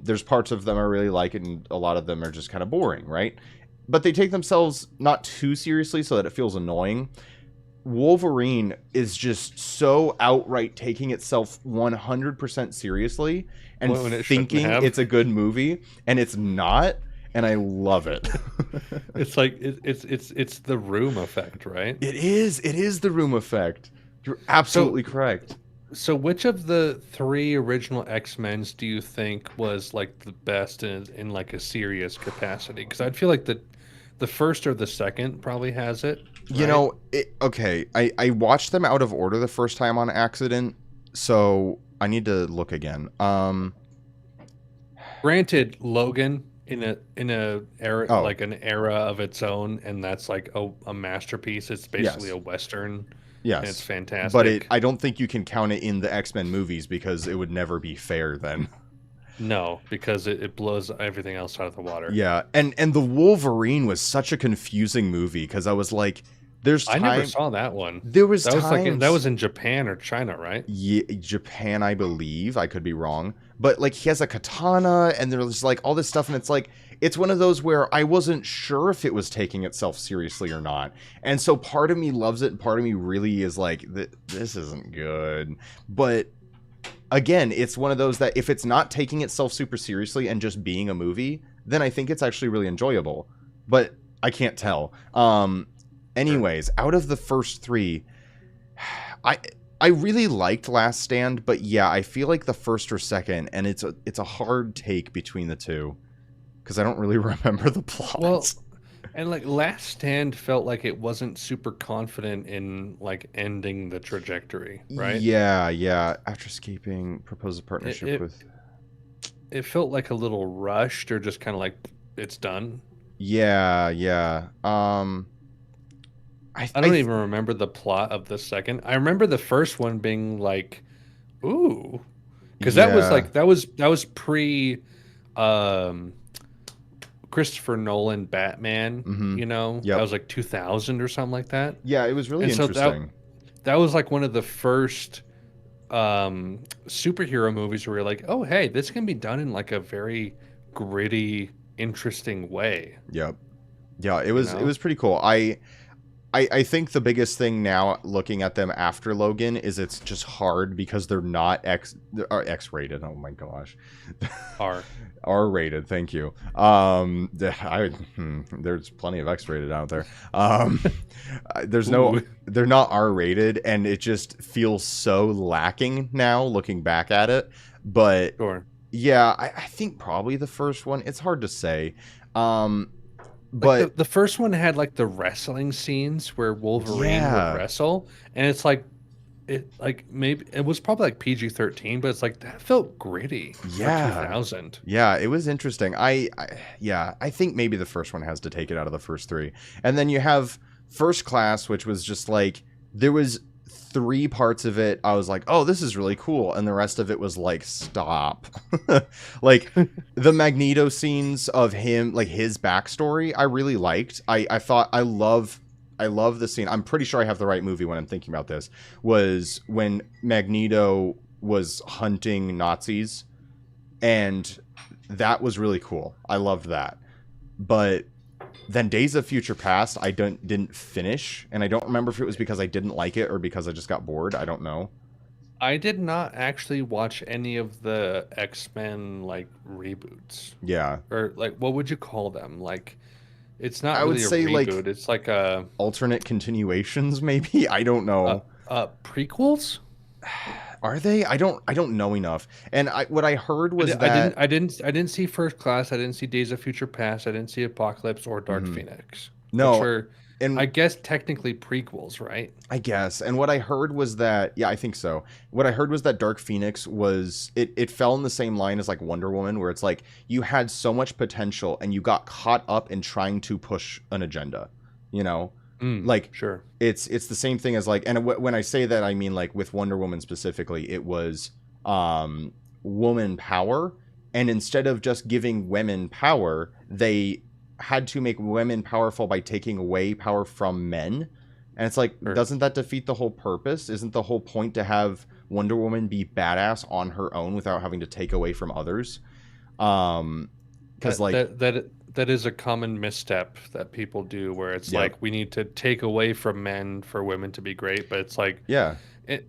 There's parts of them I really like, and a lot of them are just kind of boring, right? But they take themselves not too seriously so that it feels annoying. Wolverine is just so outright taking itself 100% seriously and thinking it's a good movie, and it's not, and I love it. It's like it's the Room effect, right? It is the Room effect. You're absolutely correct. So which of the 3 original X-Men's do you think was like the best in like a serious capacity? Because I'd feel like the first or the second probably has it. Right? Okay. I watched them out of order the first time on accident, so I need to look again. Granted, Logan in a era like an era of its own, and that's like a masterpiece. It's basically a Western. Yes, and it's fantastic. But I don't think you can count it in the X-Men movies because it would never be fair then. No, because it blows everything else out of the water. Yeah, and the Wolverine was such a confusing movie because I was like, I never saw that one. That was in Japan or China, right? Yeah, Japan, I believe. I could be wrong. But like he has a katana and there's like all this stuff, and it's like it's one of those where I wasn't sure if it was taking itself seriously or not. And so part of me loves it and part of me really is like, this isn't good. But again, it's one of those that if it's not taking itself super seriously and just being a movie, then I think it's actually really enjoyable. But I can't tell. Anyways, out of the first 3, I really liked Last Stand, but yeah, I feel like the first or second, and it's a hard take between the two because I don't really remember the plot. Well, and like Last Stand felt like it wasn't super confident in like ending the trajectory, right? Yeah. After escaping, proposed a partnership with. It felt like a little rushed, or just kind of like it's done. Yeah. I don't even remember the plot of the second. I remember the first one being like, ooh, because that was pre Christopher Nolan Batman. Mm-hmm. That was like 2000 or something like that. Yeah, it was really interesting. So that was like one of the first superhero movies where you're like, oh hey, this can be done in like a very gritty, interesting way. Yep. Yeah, it was pretty cool. I think the biggest thing now, looking at them after Logan, is it's just hard because they're not X-rated. Oh my gosh. R-rated, thank you. There's plenty of X-rated out there. They're not R-rated, and it just feels so lacking now, looking back at it. But yeah, I think probably the first one. It's hard to say. But like the first one had like the wrestling scenes where Wolverine would wrestle, and it's like maybe it was probably like PG-13, but it's like that felt gritty. Yeah, for 2000. Yeah, it was interesting. I think maybe the first one has to take it out of the first three, and then you have First Class, which was just like there was 3 parts of it. I was like, oh, this is really cool, and the rest of it was like, stop. Like the Magneto scenes of him, like his backstory, I really liked. I thought I love the scene. I'm pretty sure I have the right movie when I'm thinking about this. Was when Magneto was hunting Nazis, and that was really cool. I loved that. But then Days of Future Past, I didn't finish, and I don't remember if it was because I didn't like it or because I just got bored. I don't know. I did not actually watch any of the X-Men like reboots. Yeah. Or like, what would you call them? Like, it's not I really would say a reboot. Like it's like a alternate continuations, maybe. I don't know. Prequels. Are they? I don't know enough. And what I heard was I didn't see First Class. I didn't see Days of Future Past. I didn't see Apocalypse or Dark Phoenix. No, which are, and I guess technically prequels, right? I guess. And what I heard was that, yeah, I think so. What I heard was that Dark Phoenix was it fell in the same line as like Wonder Woman, where it's like you had so much potential and you got caught up in trying to push an agenda, you know? Like, sure, it's the same thing as like, and when I say that, I mean like with Wonder Woman specifically, it was woman power, and instead of just giving women power, they had to make women powerful by taking away power from men. And it's like, doesn't that defeat the whole purpose? Isn't the whole point to have Wonder Woman be badass on her own without having to take away from others? Because like that is a common misstep that people do, where it's like we need to take away from men for women to be great, but it's like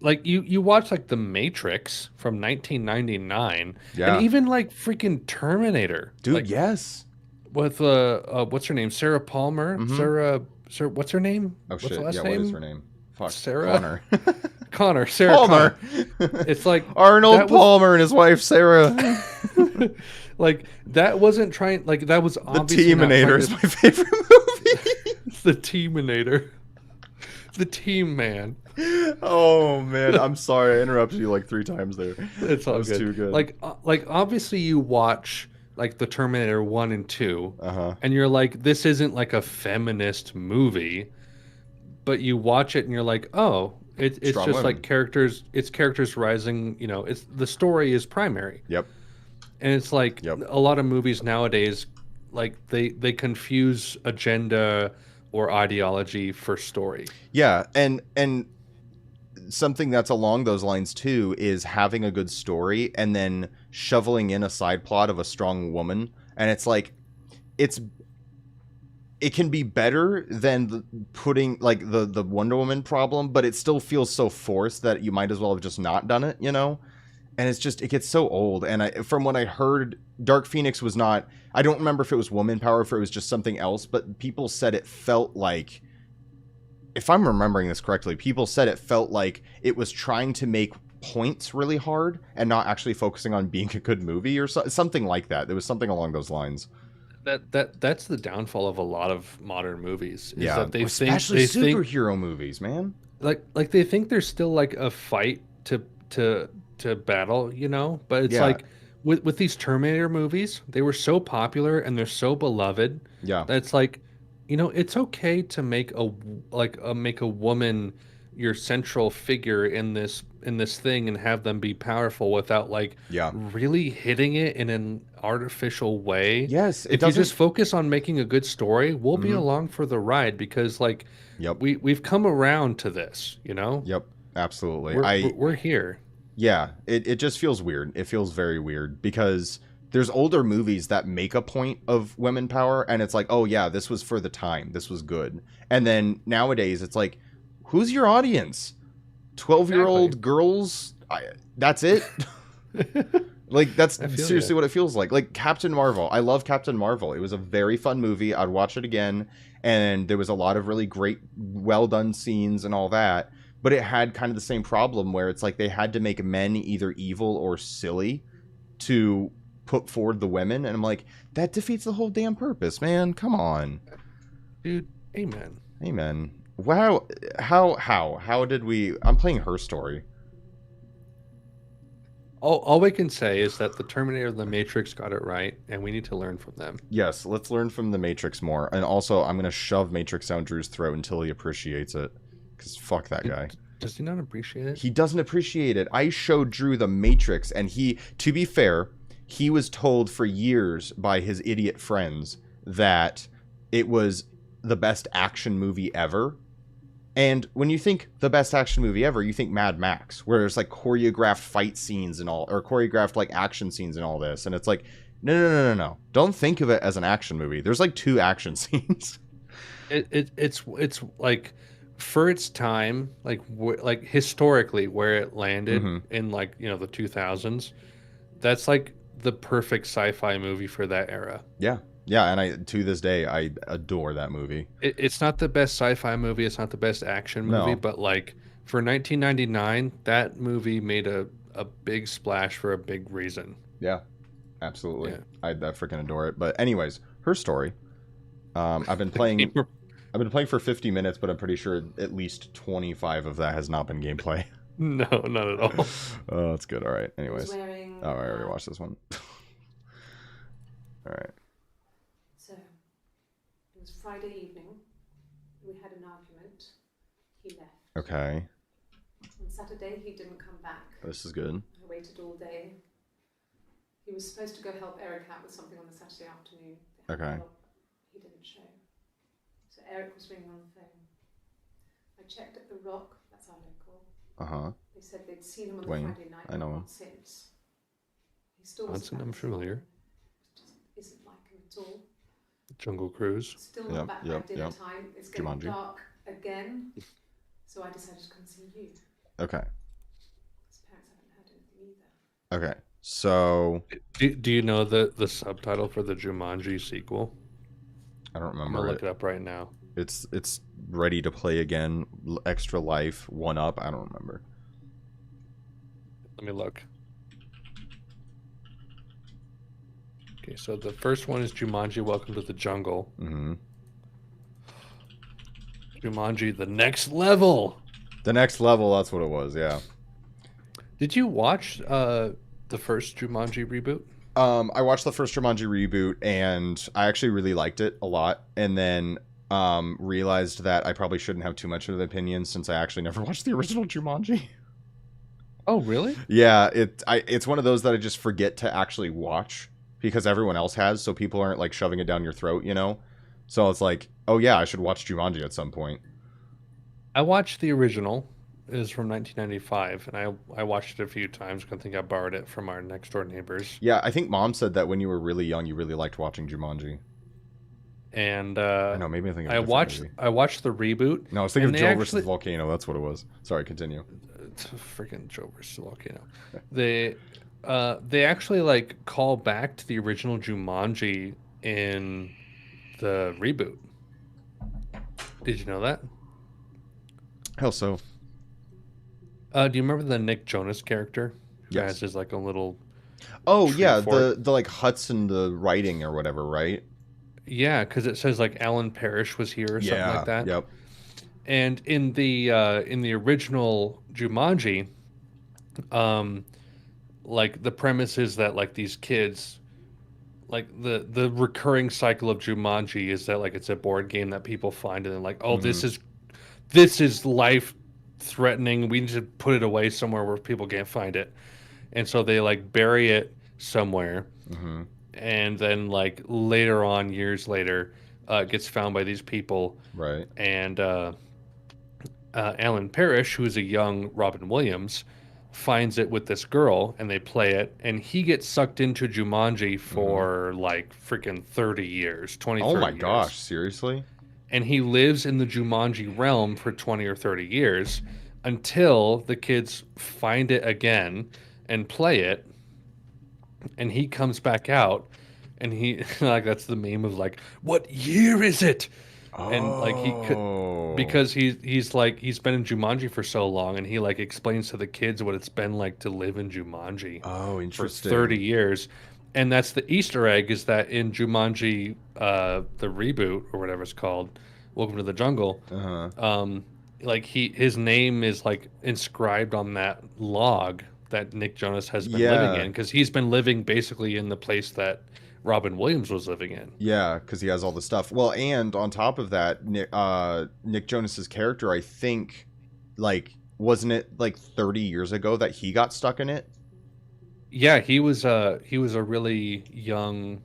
like you watch like The Matrix from 1999, and even like freaking Terminator, dude, like, yes, with what's her name, Sarah Palmer, Sarah, what's her name? Oh what's shit, the last yeah, name? What is her name? Fuck. Sarah Connor, Sarah Palmer. Connor. It's like Arnold Palmer and his wife Sarah. Like that wasn't trying. Like that was obviously The Teaminator is my favorite movie. The Teaminator, the Team Man. Oh man, I'm sorry I interrupted you like 3 times there. It's all good. Too good. Like obviously you watch like the Terminator 1 and 2, and you're like, this isn't like a feminist movie, but you watch it and you're like, oh, it's just women. Like characters. It's characters rising. You know, it's the story is primary. Yep. And it's like a lot of movies nowadays, like they confuse agenda or ideology for story. Yeah, and something that's along those lines too is having a good story and then shoveling in a side plot of a strong woman, and it's like it can be better than putting like the Wonder Woman problem, but it still feels so forced that you might as well have just not done it, you know? And it's just, it gets so old. And from what I heard, Dark Phoenix was not, I don't remember if it was woman power, if it was just something else, but people said it felt like, if I'm remembering this correctly, people said it felt like it was trying to make points really hard and not actually focusing on being a good movie or something like that. There was something along those lines. That's the downfall of a lot of modern movies. Is that they especially think superhero movies, man. Like they think there's still like a fight to battle, you know, but it's like with these Terminator movies, they were so popular and they're so beloved that it's like, you know, it's okay to make a woman your central figure in this thing and have them be powerful without like really hitting it in an artificial way. Yes, if you just focus on making a good story, we'll be along for the ride, because like we've come around to this, you know. Yep, absolutely. We're here. Yeah, it just feels weird. It feels very weird because there's older movies that make a point of women power, and it's like, oh yeah, this was for the time, this was good. And then nowadays it's like, who's your audience? 12-year-old girls? That's it. Like, that's seriously what it feels like. Like Captain Marvel, I love Captain Marvel. It was a very fun movie. I'd watch it again, and there was a lot of really great, well done scenes and all that. But it had kind of the same problem where it's like they had to make men either evil or silly to put forward the women, and I'm like, that defeats the whole damn purpose, man. Come on, dude. Amen. Wow. How did we? I'm playing Herstory. All we can say is that the Terminator and the Matrix got it right, and we need to learn from them. Yes, let's learn from the Matrix more. And also, I'm gonna shove Matrix down Drew's throat until he appreciates it, because fuck that guy. Does he not appreciate it? He doesn't appreciate it. I showed Drew the Matrix, and he, to be fair, he was told for years by his idiot friends that it was the best action movie ever. And when you think the best action movie ever, you think Mad Max, where there's like choreographed fight scenes and all, or choreographed like action scenes and all this. And it's like, no. Don't think of it as an action movie. There's like 2 action scenes. It's like, for its time, like historically where it landed in like, you know, the 2000s, that's like the perfect sci-fi movie for that era. Yeah, and to this day, I adore that movie. It's not the best sci-fi movie. It's not the best action movie, but like for 1999, that movie made a big splash for a big reason. Yeah, absolutely. Yeah. I freaking adore it. But anyways, Herstory. I've been playing. I've been playing for 50 minutes, but I'm pretty sure at least 25 of that has not been gameplay. No, not at all. Oh, that's good. All right. Anyways. I already watched this one. All right. So, it was Friday evening. We had an argument. He left. Okay. On Saturday, he didn't come back. This is good. I waited all day. He was supposed to go help Eric out with something on the Saturday afternoon. Okay. He didn't show. So Eric was ringing on the phone. I checked at The Rock. That's our local. Uh-huh. They said they'd seen him on Wayne, the Friday night. I know him. Since. He still wasn't I'm familiar. Just isn't like him at all. Jungle Cruise. Still not back by dinner time. It's getting dark again. So I decided to come see you. Okay. His parents haven't heard anything either. Okay. So do you know the subtitle for the Jumanji sequel? I don't remember. I'm gonna look it up right now. It's ready to play again. Extra life. 1-up. I don't remember. Let me look. Okay, so the first one is Jumanji: Welcome to the Jungle. Mm-hmm. Jumanji: The Next Level. The Next Level. That's what it was. Yeah. Did you watch the first Jumanji reboot? I watched the first Jumanji reboot, and I actually really liked it a lot. And then realized that I probably shouldn't have too much of an opinion since I actually never watched the original Jumanji. Oh, really? Yeah, it's one of those that I just forget to actually watch because everyone else has, so people aren't like shoving it down your throat, you know? So it's like, oh yeah, I should watch Jumanji at some point. I watched the original. It was from 1995, and I watched it a few times. I think I borrowed it from our next door neighbors. Yeah, I think Mom said that when you were really young, you really liked watching Jumanji. And I know, maybe I think I watched the reboot. No, I was thinking of Joe versus Volcano. That's what it was. Sorry, continue. Freaking Joe versus Volcano. They actually like call back to the original Jumanji in the reboot. Did you know that? Hell so. Do you remember the Nick Jonas character? Yes. Has his like a little. Oh yeah, the like huts and the writing or whatever, right? Yeah, because it says like Alan Parrish was here or something like that. Yep. And in the original Jumanji, like the premise is that like these kids, like the recurring cycle of Jumanji is that like it's a board game that people find and they're like, oh, this is life threatening. We need to put it away somewhere where people can't find it, and so they like bury it somewhere. Mm-hmm. And then like later on, years later, it gets found by these people. Right. And Alan Parrish, who is a young Robin Williams, finds it with this girl and they play it, and he gets sucked into Jumanji for like freaking 30 years, 20, Oh 30 my years. gosh, seriously? And he lives in the Jumanji realm for 20 or 30 years until the kids find it again and play it, and he comes back out, and he like that's the meme of like, what year is it? And like he could, Oh. because he's like he's been in Jumanji for so long, and he like explains to the kids what it's been like to live in Jumanji Oh, for interesting. 30 years. And that's the Easter egg, is that in Jumanji, the reboot or whatever it's called, Welcome to the Jungle, Uh-huh. like his name is like inscribed on that log that Nick Jonas has been living Yeah. in, because he's been living basically in the place that Robin Williams was living in. Yeah, because he has all the stuff. Well, and on top of that, Nick Jonas's character, I think, like, wasn't it like 30 years ago that he got stuck in it? Yeah, he was a really young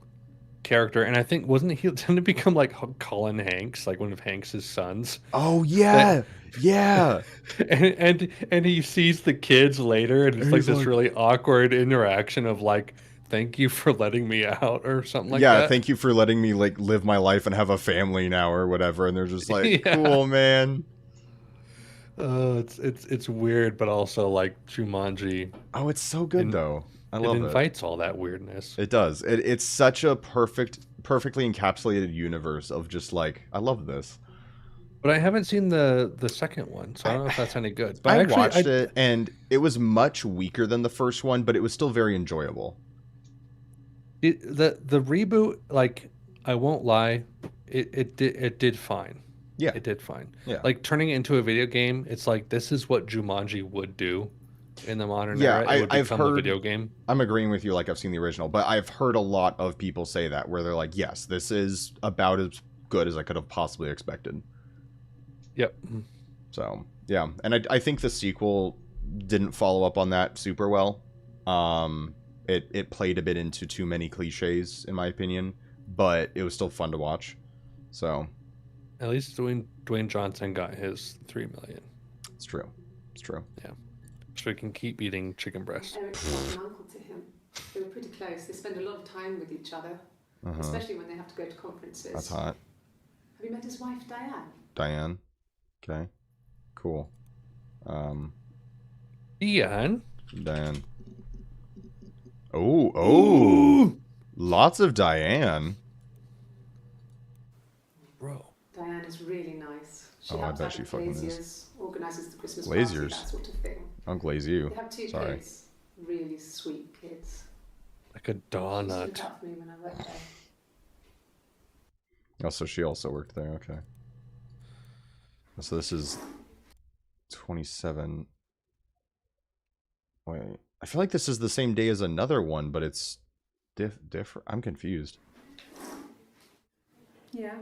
character, and I think wasn't he tend to become like Colin Hanks, like one of Hanks's sons. Oh yeah, yeah. And he sees the kids later, and it's And like he's this like, really awkward interaction of like, "Thank you for letting me out," or something like yeah, that. thank you for letting me like live my life and have a family now or whatever. And they're just like, Yeah. cool, man. It's weird, but also like Jumanji. Oh, it's so good though. I love It it. invites all that weirdness. It does. It's such a perfectly encapsulated universe of just like, I love this. But I haven't seen the second one, so I don't know if that's any good. But I actually, watched it, and it was much weaker than the first one, but it was still very enjoyable. The reboot, like, I won't lie, it did fine. Yeah, it did fine. Yeah, like turning it into a video game, it's like this is what Jumanji would do in the modern yeah, era. It would I've become heard, a video game. I'm agreeing with you. Like, I've seen the original, but I've heard a lot of people say that, where they're like, yes, this is about as good as I could have possibly expected. Yep. So yeah, and I think the sequel didn't follow up on that super well. It played a bit into too many cliches, in my opinion, but it was still fun to watch. So at least Dwayne Johnson got his $3 million. It's true. It's true. Yeah. So he can keep eating chicken breast. Eric's like an uncle to him. They were pretty close. They spend a lot of time with each other, especially when they have to go to conferences. That's hot. Have you met his wife, Diane? Diane. Okay. Cool. Diane. Diane. Oh. Lots of Diane. Bro. Diane is really nice. She I bet she fucking is. Organizes the Christmas Glaziers. party, that sort of thing. I'll glaze you. They have two kids. Really sweet kids. Like a donut. She looked up for me when I worked there. Oh, so she also worked there. Okay. So this is 27. Wait, I feel like this is the same day as another one, but it's different. I'm confused. Yeah,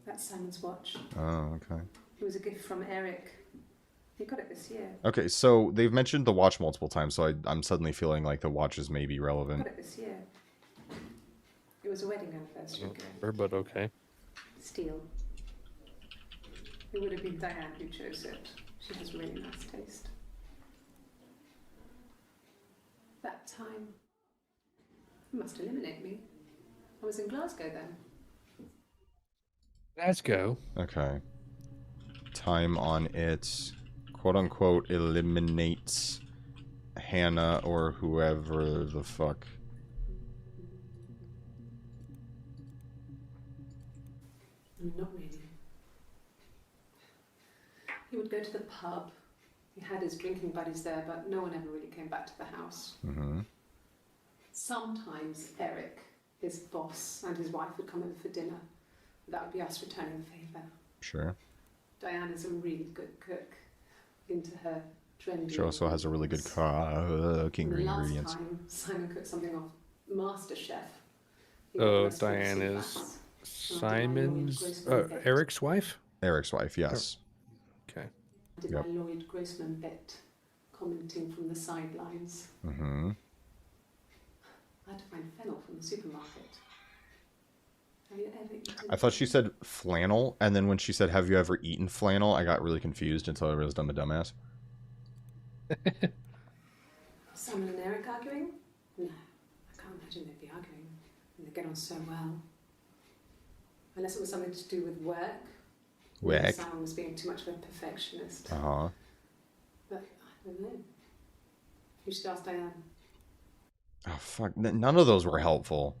that's Simon's watch. Oh, okay. It was a gift from Eric. He got it this year. Okay, so they've mentioned the watch multiple times, so I'm suddenly feeling like the watches may be relevant. Got it this year. It was a wedding anniversary gift. But okay. Steel. It would have been Diane who chose it. She has really nice taste. That time. You must eliminate me. I was in Glasgow then. Glasgow. Okay. Time on it, quote unquote, eliminates Hannah or whoever the fuck. Not really. He would go to the pub. He had his drinking buddies there, but no one ever really came back to the house. Mm-hmm. Sometimes Eric, his boss, and his wife would come over for dinner. That would be us returning the favour. Sure. Diane is a really good cook. Into her trendy. She also has a really good cooking ingredients. Last time Simon cooked something off MasterChef. Oh, Diane is Simon's Eric's wife? Eric's wife, yes. Okay. I did my Lloyd Grossman bit, commenting from the sidelines. Mm-hmm. I had to find fennel from the supermarket. Have you ever eaten? I thought she said flannel, and then when she said, "Have you ever eaten flannel?" I got really confused until I realized I'm a dumbass. Simon and Eric arguing? No, I can't imagine they'd be arguing. They get on so well. Unless it was something to do with work. Work. Simon was being too much of a perfectionist. Uh-huh. But I don't know. You should ask Diane. Oh, fuck. None of those were helpful.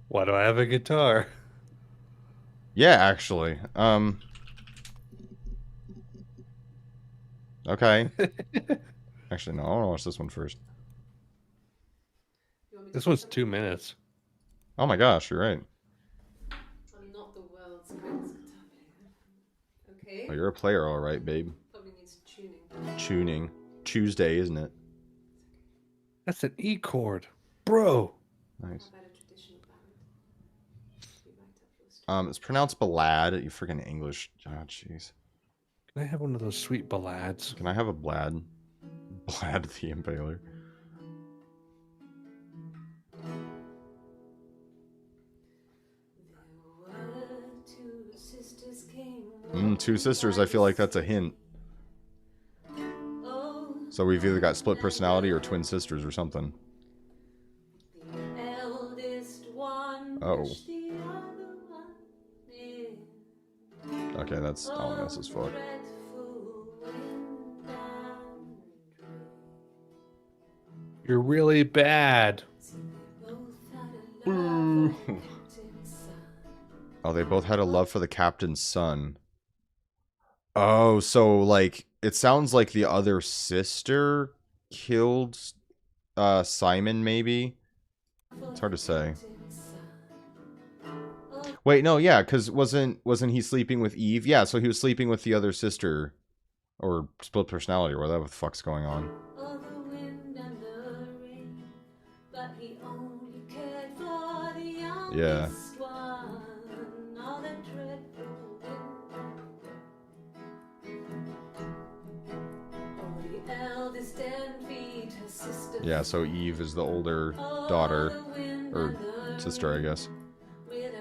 Why do I have a guitar? Yeah, actually. Okay. Actually, no. I want to watch this one first. This one's 2 minutes. Oh my gosh, you're right. I'm not the world's greatest guitar player. Okay. Oh, you're a player, all right, babe. Probably needs tuning. Tuning. Tuesday, isn't it? That's an E chord. Bro. Nice. How about a traditional ballad? Be right up your street. It's pronounced ballad. You freaking English. Oh, jeez. Can I have one of those sweet ballads? Can I have a blad? Blad the Impaler. Two sisters, I feel like that's a hint. So we've either got split personality or twin sisters or something. Oh. Okay, that's ominous as fuck. You're really bad. Boo. Oh, they both had a love for the captain's son. Oh, so, like, it sounds like the other sister killed Simon, maybe? It's hard to say. Wait, no, yeah, because wasn't he sleeping with Eve? Yeah, so he was sleeping with the other sister. Or split personality, or whatever the fuck's going on. Yeah. Yeah, so Eve is the older daughter, or sister, I guess. Wait,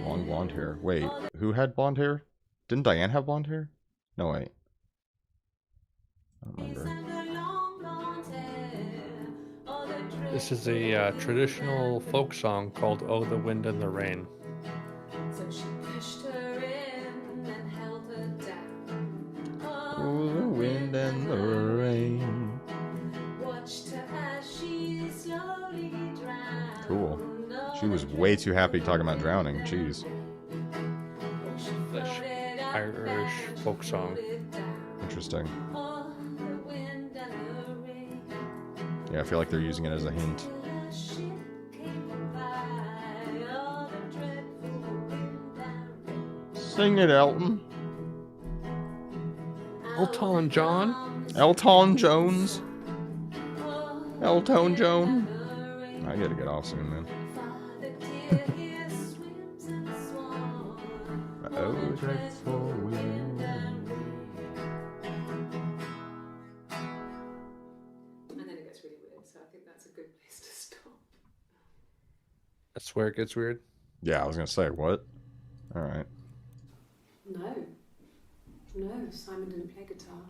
long blonde hair. Wait, who had blonde hair? Didn't Diane have blonde hair? No, wait. I don't remember. This is a traditional folk song called "Oh, the Wind and the Rain." So she pushed her in and held her down. Oh, the wind and the rain. Watched her as she slowly drowned. Cool. She was way too happy talking about drowning. Jeez. Irish folk song. Interesting. Yeah, I feel like they're using it as a hint. Sing it, Elton. Elton John? Elton Jones? Elton Joan? I gotta get off soon, man. Oh, dreadful wind. And then it gets really weird, so I think that's a good place to stop. That's where it gets weird. Yeah, I was gonna say, what? Alright. No, Simon didn't play guitar.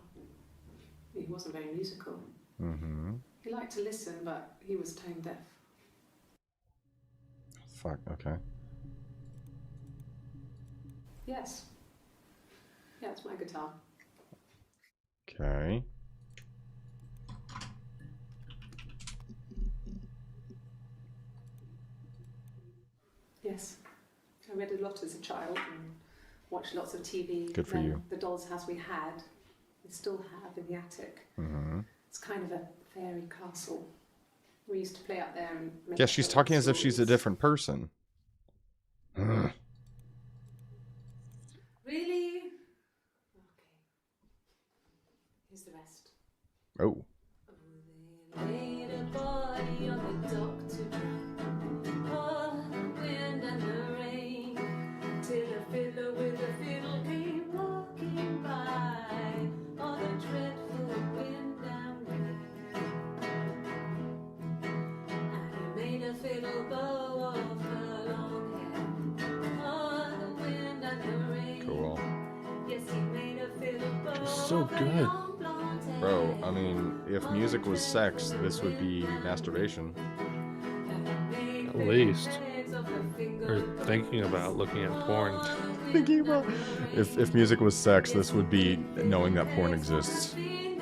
He wasn't very musical. Mm-hmm. He liked to listen, but he was tone deaf. Fuck, okay. Yes. Yeah, it's my guitar. Okay. Yes. I read a lot as a child and watched lots of TV. Good for you. The doll's house we still have in the attic. Mm-hmm. It's kind of a fairy castle. We used to play up there and make Yeah, she's talking as if she's a different person. Ugh. Really? Okay. Here's the rest. Oh. They laid a body on the dock to dry. Oh, the wind and the rain. Till a fiddler with a fiddle came walking by. Oh, the dreadful wind and rain. And he made a fiddle bow of her long hair. Oh, the wind and the rain. Cool. Yes, he made a fiddle bow. She's so of her good. long blonde Bro, I mean, if music was sex, this would be masturbation. At least. Or thinking about looking at porn. Thinking about... If music was sex, this would be knowing that porn exists. Man,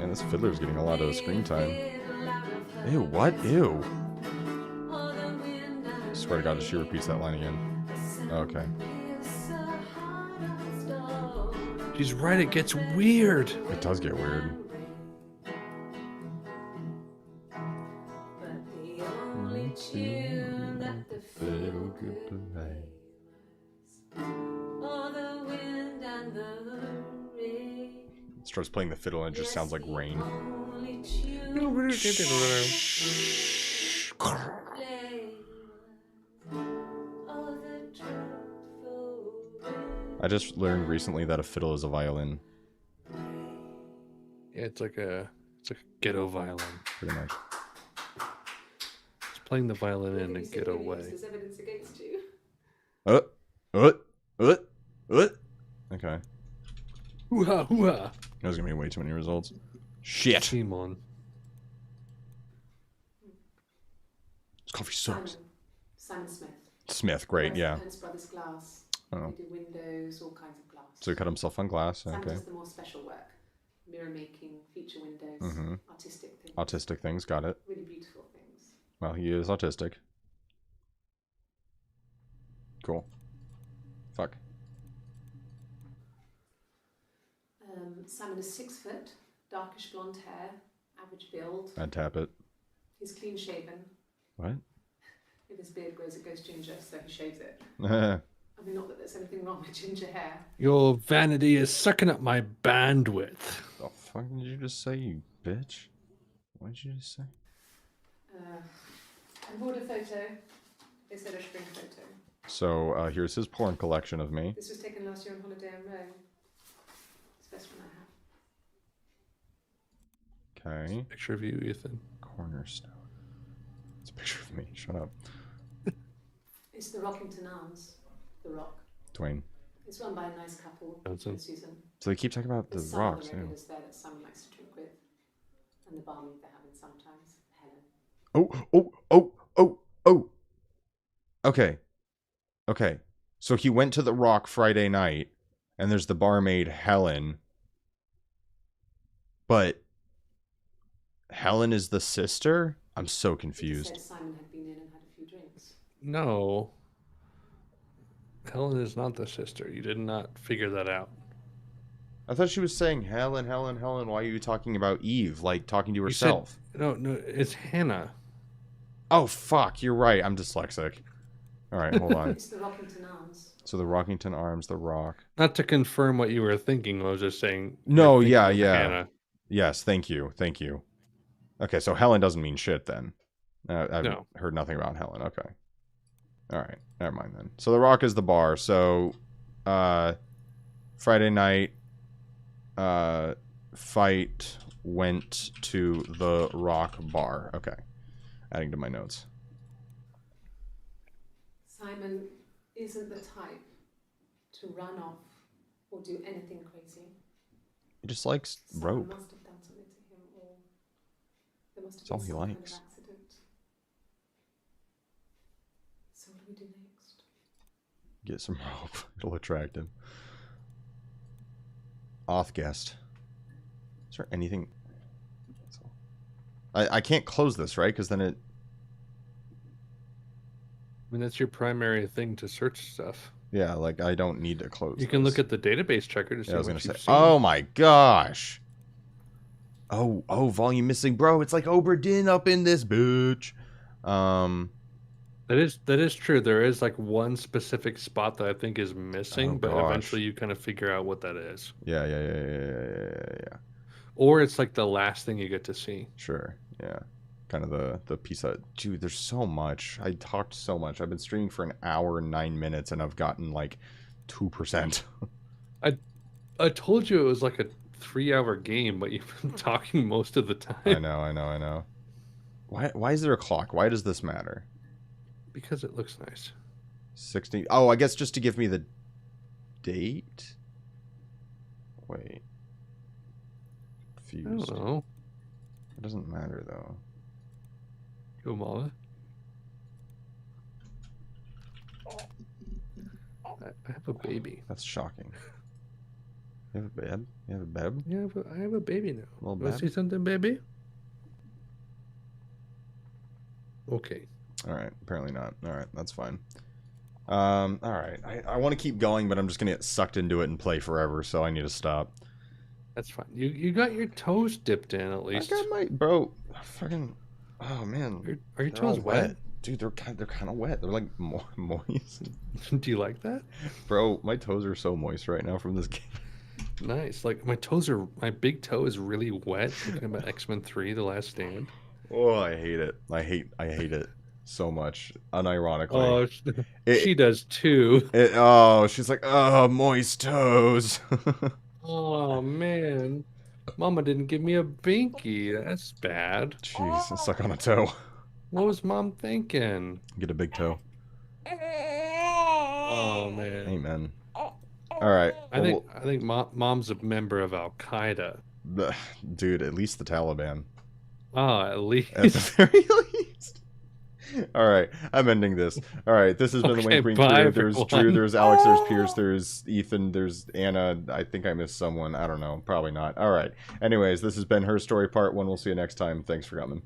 this fiddler's getting a lot of screen time. Ew, what? Ew. I swear to God, if she repeats that line again. Okay. She's right, it gets weird. It does get weird. Starts playing the fiddle and it just sounds like rain. I just learned recently that a fiddle is a violin. Yeah, it's like a ghetto violin. Pretty much. It's playing the violin in a ghetto way. There's evidence against you. Okay. Hoo-ha, hoo-ha. There's gonna be way too many results. Shit. Simon. This coffee sucks. Simon Smith. Smith, great, yeah. Ernst Brothers glass. Oh. They do windows, all kinds of glass. So he cut himself on glass, Simon okay. does the more special work. Mirror making, feature windows, artistic things. Autistic things, got it. Really beautiful things. Well, he is autistic. Cool. Fuck. Simon is 6 foot, darkish blonde hair, average build. I'd tap it. He's clean shaven. What? If his beard grows, it goes ginger, so he shaves it. The I mean, not that there's anything wrong with ginger hair. Your vanity is sucking up my bandwidth. fuck did you just say, you bitch? What did you just say? I bought a photo. They said a spring photo. So, here's his porn collection of me. This was taken last year on holiday in Rome. It's the best one I have. Okay. Picture of you, Ethan. Cornerstone. It's a picture of me. Shut up. It's the Rockington Arms. The Rock. Dwayne. It's run by a nice couple, Johnson. Susan. So they keep talking about the There's some rocks, other yeah. regulars there that Simon likes to drink with. And the barmaid they're having sometimes, Helen. Oh. Okay. Okay. So he went to the Rock Friday night, and there's the barmaid, Helen. But Helen is the sister? I'm so He confused. said Simon had been in and had a few drinks. No. Helen is not the sister. You did not figure that out. I thought she was saying, Helen, why are you talking about Eve? Like, talking to You said- herself. No, it's Hannah. Oh, fuck, you're right. I'm dyslexic. All right, hold on. It's the Rockington Arms. So the Rockington Arms, the Rock. Not to confirm what you were thinking. I was just saying. No, you're yeah, thinking of yeah. Hannah. Yes, thank you. Okay, so Helen doesn't mean shit then. I've No. heard nothing about Helen. Okay. All right, never mind then. So the Rock is the bar. So Friday night, fight went to the Rock bar. Okay. Adding to my notes. Simon isn't the type to run off or do anything crazy. He just likes Someone rope. must have done something to him, or there must have That's all been he some kind of likes. accident. So what do we do next? Get some rope. It'll attract him. Auth guest. Is there anything? I can't close this, right? Because then it... I mean, that's your primary thing to search stuff. Yeah, like, I don't need to close You can this. look at the database checker to see Yeah, I was what gonna say. you've seen. Oh my gosh. Oh, volume missing, bro. It's like Oberdin up in this bitch. That is true. There is like one specific spot that I think is missing, Oh, but gosh. eventually you kind of figure out what that is. Yeah. Or it's like the last thing you get to see. Sure. Yeah. Kind of the piece of... Dude, there's so much. I talked so much. I've been streaming for an hour and 9 minutes, and I've gotten like 2%. I told you it was like a 3-hour game, but you've been talking most of the time. I know. Why is there a clock? Why does this matter? Because it looks nice. 60. Oh, I guess just to give me the date? Wait. I don't Fused. know. It doesn't matter though. Kamala. I have a baby. That's shocking. You have a babe? You have a babe? Yeah, I have a baby now. Little Want to say babe? something, baby? Okay. All right. Apparently not. All right. That's fine. All right. I want to keep going, but I'm just gonna get sucked into it and play forever, so I need to stop. That's fine. You got your toes dipped in at least. I got my bro. Fucking. Oh man. Are your They're all toes wet? Dude, they're kind of wet. They're like moist. Do you like that? Bro, my toes are so moist right now from this game. Nice. Like my big toe is really wet. Thinking about X-Men 3: The Last Stand. Oh, I hate it. I hate it so much. Unironically. Oh, she does too. She's like, oh, moist toes. Oh man, Mama didn't give me a binky. That's bad. Jeez, I suck on a toe. What was Mom thinking? Get a big toe. Oh man. Amen. All right. I think Mom's a member of Al Qaeda. Dude, at least the Taliban. Oh, at least. At the very least. All right, I'm ending this. All right, this has been the Wayne Green Crew. There's Drew, there's Alex, there's Pierce, there's Ethan, there's Anna. I think I missed someone. I don't know. Probably not. All right. Anyways, this has been Herstory Part 1. We'll see you next time. Thanks for coming.